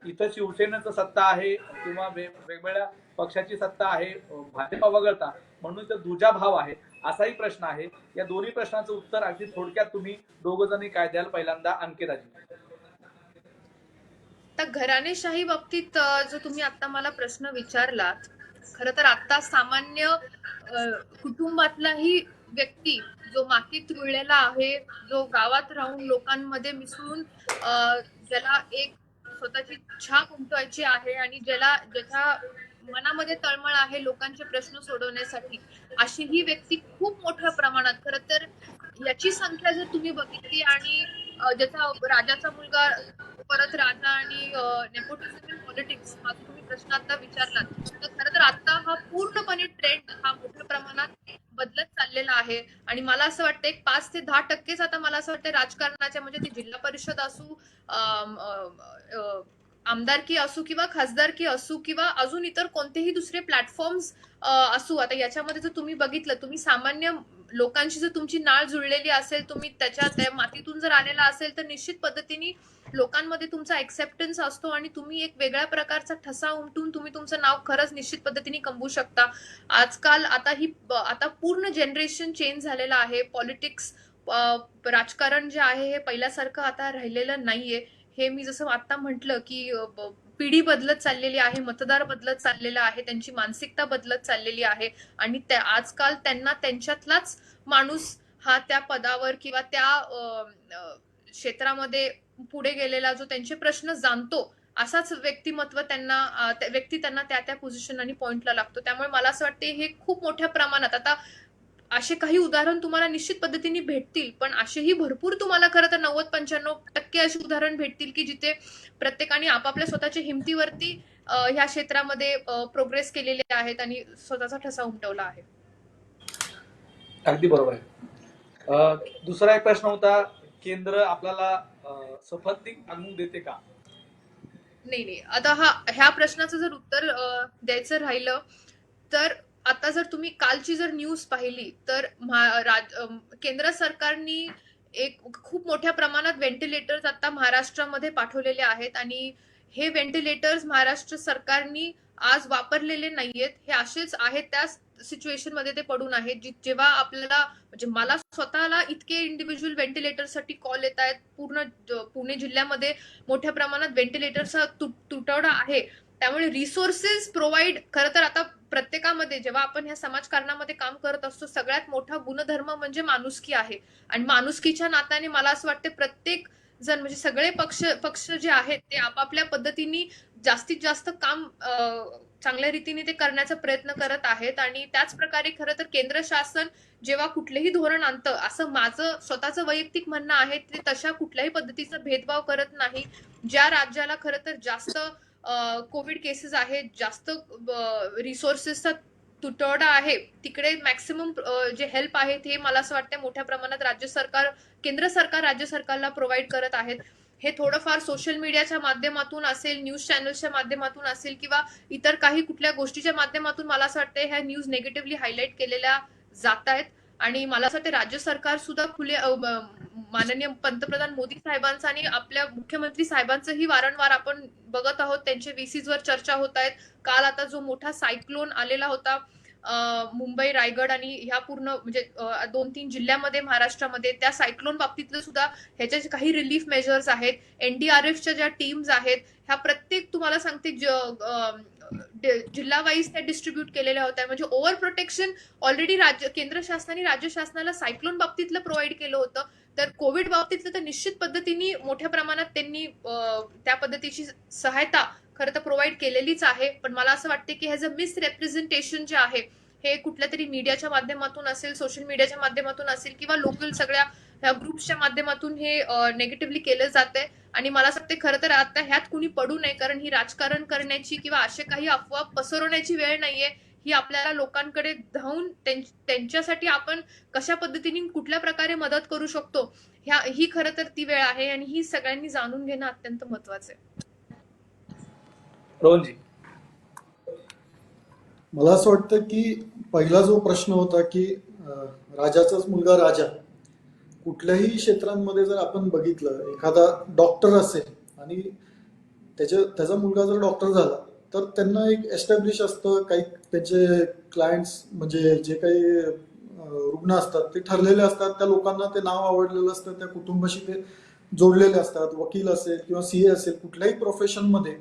इथं शिवसेनेचं सत्ता आहे किंवा वेगवेगळ्या पक्षाची सत्ता आहे, भाजपा वगळता, म्हणून तर दुजाभाव आहे, असाही प्रश्न आहे. या दोन्ही प्रश्नाचं उत्तर अगदी थोडक्यात तुम्ही दोघ जणी काय द्याल? पहिल्यांदा अंकिताजी. आता घराणेशाही बाबतीत जो तुम्ही आता मला प्रश्न विचारलात, खर तर आता सामान्य कुटुंबातलाही व्यक्ती जो मातीत रुळलेला आहे, जो गावात राहून लोकांमध्ये मिसळून ज्याला एक स्वतःची छाप उमटवायची आहे आणि ज्याच्या मनामध्ये तळमळ आहे लोकांचे प्रश्न सोडवण्यासाठी, अशी ही व्यक्ती खूप मोठ्या प्रमाणात, खर तर याची संख्या जर तुम्ही बघितली आणि ज्याचा राजाचा मुलगा परत राजा आणि नेपोटिझम इन पॉलिटिक्स हा तुम्ही प्रश्न आता विचारलात, तर खरं तर आता हा पूर्णपणे ट्रेंड हा मोठ्या प्रमाणात बदलत चाललेला आहे. आणि मला असं वाटतं एक 5 ते 10% आता मला असं वाटतं राजकारणाच्या, म्हणजे ती जिल्हा परिषद असू, आमदारकी असू किंवा खासदारकी असू किंवा अजून इतर कोणतेही दुसरे प्लॅटफॉर्म्स असू, आता याच्यामध्ये जर तुम्ही बघितलं, तुम्ही सामान्य लोकांशी जर तुमची नाळ जुळलेली असेल, तुम्ही त्या मातीतून जर आलेला असेल, तर निश्चित पद्धतीने लोकांमध्ये तुमचा एक्सेप्टन्स असतो आणि तुम्ही एक वेगळ्या प्रकारचा ठसा उमटून तुम्ही तुमचं नाव खरंच निश्चित पद्धतीने कमवू शकता. आजकाल आता पूर्ण जनरेशन चेंज झालेलं आहे. पॉलिटिक्स, राजकारण जे आहे हे पहिल्यासारखं आता राहिलेलं नाहीये. हे मी जसं आता म्हटलं की पिढी बदलत चाललेली आहे, मतदार बदलत चाललेला आहे, त्यांची मानसिकता बदलत चाललेली आहे आणि आजकाल त्यांना त्यांच्यातलाच माणूस हा त्या पदावर किंवा त्या क्षेत्रामध्ये पुढे गेलेला, जो त्यांचे प्रश्न जाणतो, असाच व्यक्तिमत्व व्यक्ती त्यांना त्या त्या पोझिशन आणि पॉइंटला लागतो. त्यामुळे मला असं वाटते हे खूप मोठ्या प्रमाणात आता असे काही उदाहरण तुम्हाला निश्चित पद्धतीने भेटतील, पण असेही भरपूर तुम्हाला खरं तर 90-95% अशी उदाहरण भेटतील की जिथे प्रत्येकाने आपापल्या स्वतःच्या हिमतीवरती ह्या क्षेत्रामध्ये प्रोग्रेस केलेले आहेत आणि स्वतःचा ठसा उमटवला आहे. अगदी बरोबर आहे. दुसरा एक प्रश्न होता, केंद्र आपल्याला सफाळतीक आणून देते का? नाही. आता ह्या प्रश्नाचं जर उत्तर द्यायचं राहिलं तर आता जर तुम्ही कालची जर न्यूज पाहिली तर केंद्र सरकारनी एक खूप मोठ्या प्रमाणात व्हेंटिलेटर्स आता महाराष्ट्रामध्ये पाठवलेले आहेत आणि हे व्हेंटिलेटर्स महाराष्ट्र सरकारनी आज वापरलेले नाहीयेत. हे असेच आहेत त्या सिच्युएशन मध्ये ते पडून आहेत. जेव्हा आपल्याला म्हणजे मला स्वतःला इतके इंडिव्हिज्युअल व्हेंटिलेटरसाठी कॉल येत आहेत. पूर्ण पुणे जिल्ह्यामध्ये मोठ्या प्रमाणात व्हेंटिलेटरचा तुटवडा आहे. त्यामुळे रिसोर्सेस प्रोव्हाइड खरं तर आता प्रत्येकामध्ये जेव्हा आपण ह्या समाजकारणामध्ये काम करत असतो सगळ्यात मोठा गुणधर्म म्हणजे माणुसकी आहे आणि माणुसकीच्या नात्याने मला असं वाटतं प्रत्येक जण म्हणजे सगळे पक्ष जे आहेत ते आपापल्या पद्धतीने जास्तीत जास्त काम चांगल्या रीतीने ते करण्याचा प्रयत्न करत आहेत आणि त्याच प्रकारे खरं तर केंद्र शासन जेव्हा कुठलेही धोरण आणतं असं माझं स्वतःचं वैयक्तिक म्हणणं आहे ते तशा कुठल्याही पद्धतीचा भेदभाव करत नाही. ज्या राज्याला खरं तर जास्त कोविड केसेस आहेत, जास्त रिसोर्सेसचा तुटवडा आहे तिकडे मॅक्सिमम जे हेल्प आहे ते मला असं वाटतं मोठ्या प्रमाणात केंद्र सरकार राज्य सरकारला प्रोव्हाइड करत आहेत. हे थोडंफार सोशल मीडियाच्या माध्यमातून असेल, न्यूज चॅनल्सच्या माध्यमातून असेल किंवा इतर काही कुठल्या गोष्टीच्या माध्यमातून मला असं वाटतं ह्या न्यूज नेगेटिव्हली हायलाईट केलेल्या जात आहेत आणि मला असं वाटतं राज्य सरकार सुद्धा माननीय पंतप्रधान मोदी साहेबांचं आणि आपल्या मुख्यमंत्री साहेबांचंही वारंवार आपण बघत आहोत. त्यांचे VCs वर चर्चा होत आहेत. काल आता जो मोठा सायक्लोन आलेला होता मुंबई, रायगड आणि ह्या पूर्ण म्हणजे 2-3 जिल्ह्यामध्ये महाराष्ट्रामध्ये त्या सायक्लोन बाबतीतलं सुद्धा ह्याचे काही रिलीफ मेजर्स आहेत. NDRFच्या ज्या टीम्स आहेत ह्या प्रत्येक तुम्हाला सांगते जिल्हा वाईज त्या डिस्ट्रीब्यूट केलेल्या होत्या. म्हणजे ओव्हर प्रोटेक्शन ऑलरेडी केंद्र शासनाने राज्य शासनाला सायक्लोन बाबतीतलं प्रोव्हाइड केलं होतं. तर कोविड बाबतीतलं तर निश्चित पद्धतीने मोठ्या प्रमाणात त्यांनी त्या पद्धतीची सहायता खरं तर प्रोव्हाइड केलेलीच आहे. पण मला असं वाटतं की ह्याचं मिसरिप्रेझेंटेशन जे आहे हे कुठल्या तरी मीडियाच्या माध्यमातून असेल, सोशल मीडियाच्या माध्यमातून असेल किंवा लोकल सगळ्या ह्या ग्रुप्सच्या माध्यमातून हे नेगेटिव्हली केलं जात आहे आणि मला असं वाटतं खरं तर आता ह्यात कुणी पडू नये कारण ही राजकारण करण्याची किंवा असे काही अफवा पसरवण्याची वेळ नाहीये. ही आपल्याला लोकांकडे धावून त्यांच्यासाठी आपण कशा पद्धतीने कुठल्या प्रकारे मदत करू शकतो ही खरं तर ती वेळ आहे आणि ही सगळ्यांनी जाणून घेणं अत्यंत महत्वाचं आहे. रोहनजी, मला असं वाटतं की पहिला जो प्रश्न होता की राजाचाच मुलगा राजा, कुठल्याही क्षेत्रांमध्ये जर आपण बघितलं एखादा डॉक्टर असेल आणि त्याचा मुलगा जर डॉक्टर झाला तर त्यांना एक एस्टॅब्लिश असतं काही त्यांचे क्लायंट्स म्हणजे जे काही रुग्ण असतात ते ठरलेले असतात. त्या लोकांना ते नाव आवडलेलं असतं, त्या कुटुंबाशी ते जोडलेले असतात. वकील असेल किंवा CA असेल, कुठल्याही प्रोफेशनमध्ये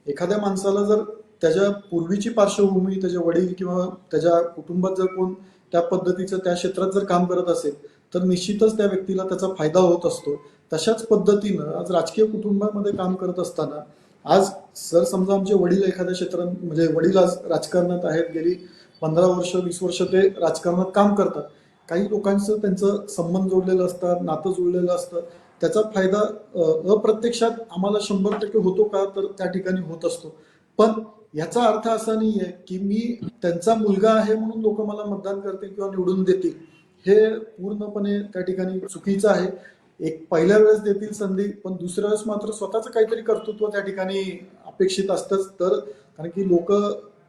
एखाद्या माणसाला जर त्याच्या पूर्वीची पार्श्वभूमी, त्याचे वडील किंवा त्याच्या कुटुंबात जर कोण त्या पद्धतीचं त्या क्षेत्रात जर काम करत असेल तर निश्चितच त्या व्यक्तीला त्याचा फायदा होत असतो. तशाच पद्धतीनं आज राजकीय कुटुंबामध्ये काम करत असताना आज सर समजा आमचे वडील एखाद्या क्षेत्रात म्हणजे वडील आज राजकारणात आहेत, गेली 15 वर्ष 20 वर्ष ते राजकारणात काम करतात. काही लोकांचं त्यांचं संबंध जोडलेलं असतात, नातं जोडलेलं असतं. त्याचा फायदा अप्रत्यक्षात आम्हाला 100% होतो का तर त्या ठिकाणी होत असतो. पण याचा अर्थ असा नाहीये की मी त्यांचा मुलगा आहे म्हणून लोक मला मतदान करतील किंवा निवडून देतील, हे पूर्णपणे त्या ठिकाणी चुकीचं आहे. एक पहिल्या वेळेस देतील संधी, पण दुसऱ्या वेळेस मात्र स्वतःच काहीतरी कर्तृत्व त्या ठिकाणी अपेक्षित असतंच. तर कारण की लोक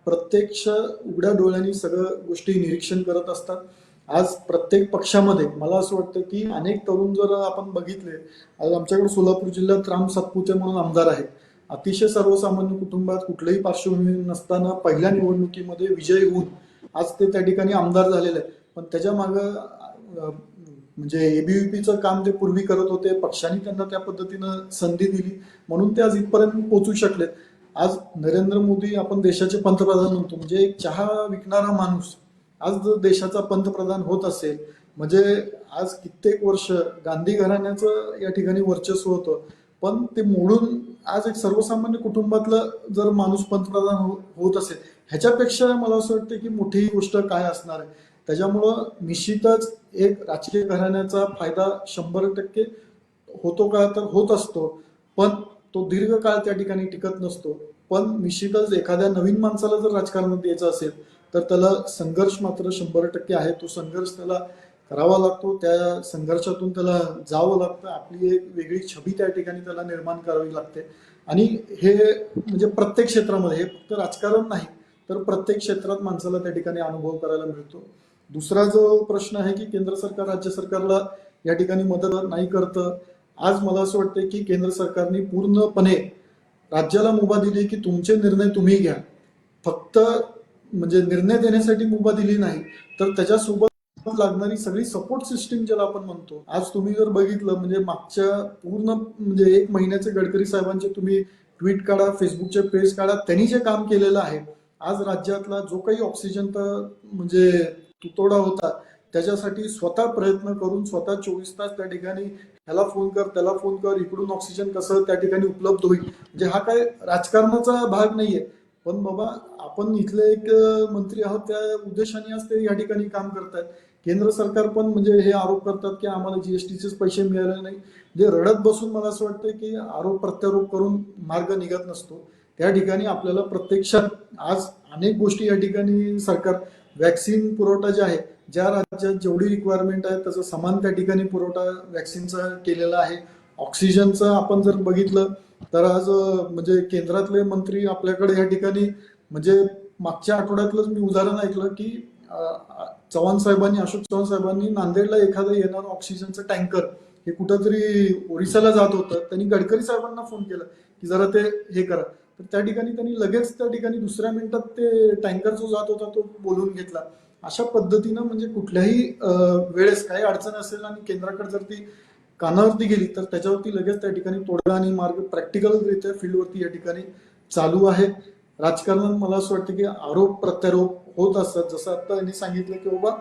प्रत्यक्ष उघड्या डोळ्यांनी सगळं गोष्टी निरीक्षण करत असतात. आज प्रत्येक पक्षामध्ये मला असं वाटतं की अनेक तरुण जर आपण बघितले, आज आमच्याकडे सोलापूर जिल्ह्यात राम सातपुते म्हणून आमदार आहेत. अतिशय सर्वसामान्य कुटुंबात कुठल्याही पार्श्वभूमी नसताना पहिल्या निवडणुकीमध्ये विजयी होऊन आज ते त्या ठिकाणी आमदार झालेले आहेत. पण त्याच्या मागं म्हणजे ABVPचं काम ते पूर्वी करत होते, पक्षाने त्यांना त्या पद्धतीनं संधी दिली म्हणून ते आज इथपर्यंत पोहोचू शकलेत. आज नरेंद्र मोदी आपण देशाचे पंतप्रधान म्हणतो, म्हणजे एक चहा विकणारा माणूस आज जर देशाचा पंतप्रधान होत असेल म्हणजे आज कित्येक वर्ष गांधी घराण्याचं या ठिकाणी वर्चस्व होतं, पण ते मोडून आज एक सर्वसामान्य कुटुंबातलं जर माणूस पंतप्रधान होत असेल ह्याच्यापेक्षा मला असं वाटतं की मोठी गोष्ट काय असणार आहे. त्याच्यामुळं निश्चितच एक राजकीय घराण्याचा फायदा 100% होतो का तर होत असतो, पण तो दीर्घकाळ त्या ठिकाणी टिकत नसतो. पण निश्चितच एखाद्या नवीन माणसाला जर राजकारणात यायचं असेल तर त्याला संघर्ष मात्र 100% आहे. तो संघर्ष त्याला करावा लागतो. त्या संघर्षातून त्याला जावं लागतं. आपली एक वेगळी छबी त्या ठिकाणी त्याला निर्माण करावी लागते. आणि हे म्हणजे प्रत्येक क्षेत्रामध्ये, हे फक्त राजकारण नाही तर प्रत्येक क्षेत्रात माणसाला त्या ठिकाणी अनुभव करायला मिळतो. दुसरा जो प्रश्न आहे की केंद्र सरकार राज्य सरकारला या ठिकाणी मदत नाही करतं. आज मला असं वाटतं की केंद्र सरकारने पूर्णपणे राज्याला मुभा दिली की तुमचे निर्णय तुम्ही घ्या. फक्त म्हणजे निर्णय देण्यासाठी मुभा दिली नाही तर त्याच्यासोबत लागणारी सगळी सपोर्ट सिस्टीम ज्याला आपण म्हणतो. आज तुम्ही जर बघितलं म्हणजे मागच्या पूर्ण म्हणजे 1 महिन्याचे गडकरी साहेबांचे तुम्ही ट्विट काढा, फेसबुकचे पेज काढा, त्यांनी जे काम केलेलं आहे, आज राज्यातला जो काही ऑक्सिजनचा म्हणजे तुटवडा होता त्याच्यासाठी स्वतः प्रयत्न करून स्वतः 24 तास त्या ठिकाणी ह्याला फोन कर, त्याला फोन कर, इकडून ऑक्सिजन कसं त्या ठिकाणी उपलब्ध होईल. म्हणजे हा काय राजकारणाचा भाग नाहीये, पण बाबा आपण इथले एक मंत्री आहोत त्या उद्देशाने आज ते या ठिकाणी काम करतात. केंद्र सरकार पण म्हणजे हे आरोप करतात की आम्हाला जीएसटीचेच पैसे मिळाले नाही. जे रडत बसून मला असं वाटतं की आरोप प्रत्यारोप करून मार्ग निघत नसतो. त्या ठिकाणी आपल्याला प्रत्यक्षात आज अनेक गोष्टी या ठिकाणी सरकार वॅक्सिन पुरवठा जे आहे, ज्या राज्यात जेवढी रिक्वायरमेंट आहे त्याचा समान त्या ठिकाणी पुरवठा वॅक्सिनचा केलेला आहे. ऑक्सिजनचं आपण जर बघितलं तर आज म्हणजे केंद्रातले मंत्री आपल्याकडे या ठिकाणी म्हणजे मागच्या आठवड्यातलंच मी उदाहरण ऐकलं की चव्हाण साहेबांनी, अशोक चव्हाण साहेबांनी नांदेडला एखादं येणारं ऑक्सिजनचं टँकर हे कुठंतरी ओरिसाला जात होतं, त्यांनी गडकरी साहेबांना फोन केला की जरा ते हे करा. तर त्या ठिकाणी त्यांनी लगेच त्या ठिकाणी दुसऱ्या मिनिटात ते टँकर जो जात होता तो बोलवून घेतला. अशा पद्धतीनं म्हणजे कुठल्याही वेळेस काही अडचण असेल आणि केंद्राकडे जर ती कानावरती गेली तर त्याच्यावरती लगेच त्या ठिकाणी तोडगा आणि मार्ग प्रॅक्टिकलरित्या फील्डवरती या ठिकाणी चालू आहे. राजकारणात मला असं वाटतं की आरोप प्रत्यारोप होत असतात. जसं आता यांनी सांगितलं की बाबा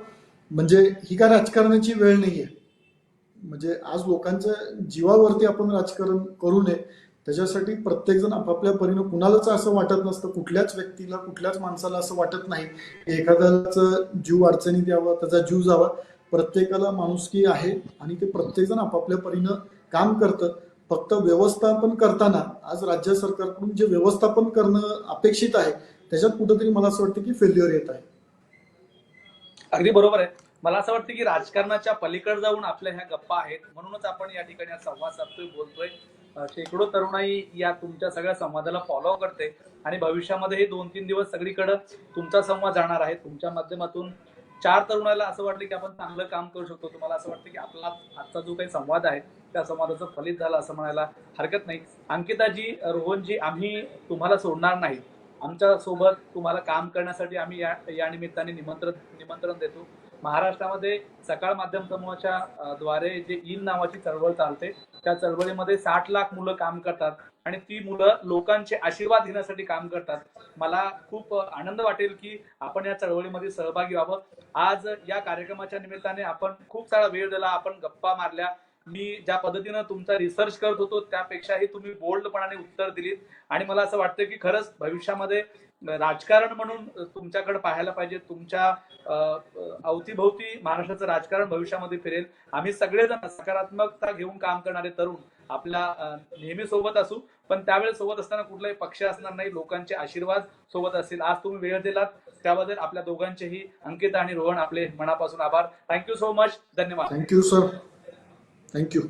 म्हणजे ही काय राजकारणाची वेळ नाहीये. म्हणजे आज लोकांच्या जीवावरती आपण राजकारण करू नये. त्याच्यासाठी प्रत्येक जण आपापल्या परीनं, कुणालाच असं वाटत नसतं, कुठल्याच व्यक्तीला कुठल्याच माणसाला असं वाटत नाही की एखाद्याचा जीव अडचणीत यावा, त्याचा जीव जावा. प्रत्येकाला माणुसकी आहे आणि ते प्रत्येक जण आपापल्या परीनं काम करतं. फक्त व्यवस्थापन करताना आज राज्य सरकारकडून जे व्यवस्थापन करणं अपेक्षित आहे त्याच्यात कुठेतरी मला असं वाटतं की फेल्युअर येत आहे. अगदी बरोबर आहे. मला असं वाटतं की राजकारणाच्या पलीकडे जाऊन आपल्या ह्या गप्पा आहेत, म्हणूनच आपण या ठिकाणी आज संवाद साधतोय, बोलतोय. शेकडो तरुणाई या तुमच्या सगळ्या संवादाला फॉलो करते आणि भविष्यामध्ये हे 2-3 दिवस सगळीकडे तुमचा संवाद जाणार आहे. तुमच्या माध्यमातून 4 तरुणाला असं वाटलं की आपण चांगलं काम करू शकतो. तुम्हाला असं वाटतं की आपला आजचा जो काही संवाद आहे त्या संवादाचं फलित झालं असं म्हणायला हरकत नाही. अंकिताजी, रोहनजी, आम्ही तुम्हाला सोडणार नाही. आमच्या सोबत तुम्हाला काम करण्यासाठी आम्ही या निमित्ताने निमंत्रण देतो. महाराष्ट्रामध्ये सकाळ माध्यम समूहाच्या द्वारे जे इन नावाची चळवळ चालते, त्या चळवळीमध्ये 60 लाख मुलं काम करतात आणि ती मुलं लोकांचे आशीर्वाद घेण्यासाठी काम करतात. मला खूप आनंद वाटेल की आपण या चळवळीमध्ये सहभागी व्हावं. आज या कार्यक्रमाच्या निमित्ताने आपण खूप सारा वेळ दिला, आपण गप्पा मारल्या. मी ज्या पद्धतीनं तुमचा रिसर्च करत होतो त्यापेक्षाही तुम्ही बोल्डपणाने उत्तर दिलीत आणि मला असं वाटतं की खरंच भविष्यामध्ये राजकारण म्हणून तुमच्याकडे पाहायला पाहिजे. तुमच्या अवतीभोवती महाराष्ट्राचं राजकारण भविष्यामध्ये फिरेल. आम्ही सगळेजण सकारात्मकता घेऊन काम करणारे तरुण आपल्या नेहमी सोबत असू, पण त्यावेळेस सोबत असताना कुठलाही पक्ष असणार नाही, लोकांचे आशीर्वाद सोबत असतील. आज तुम्ही वेळ दिलात त्याबद्दल आपल्या दोघांचेही, अंकिता आणि रोहन, आपले मनापासून आभार. Thank you so much. धन्यवाद. Thank you sir. थँक्यू.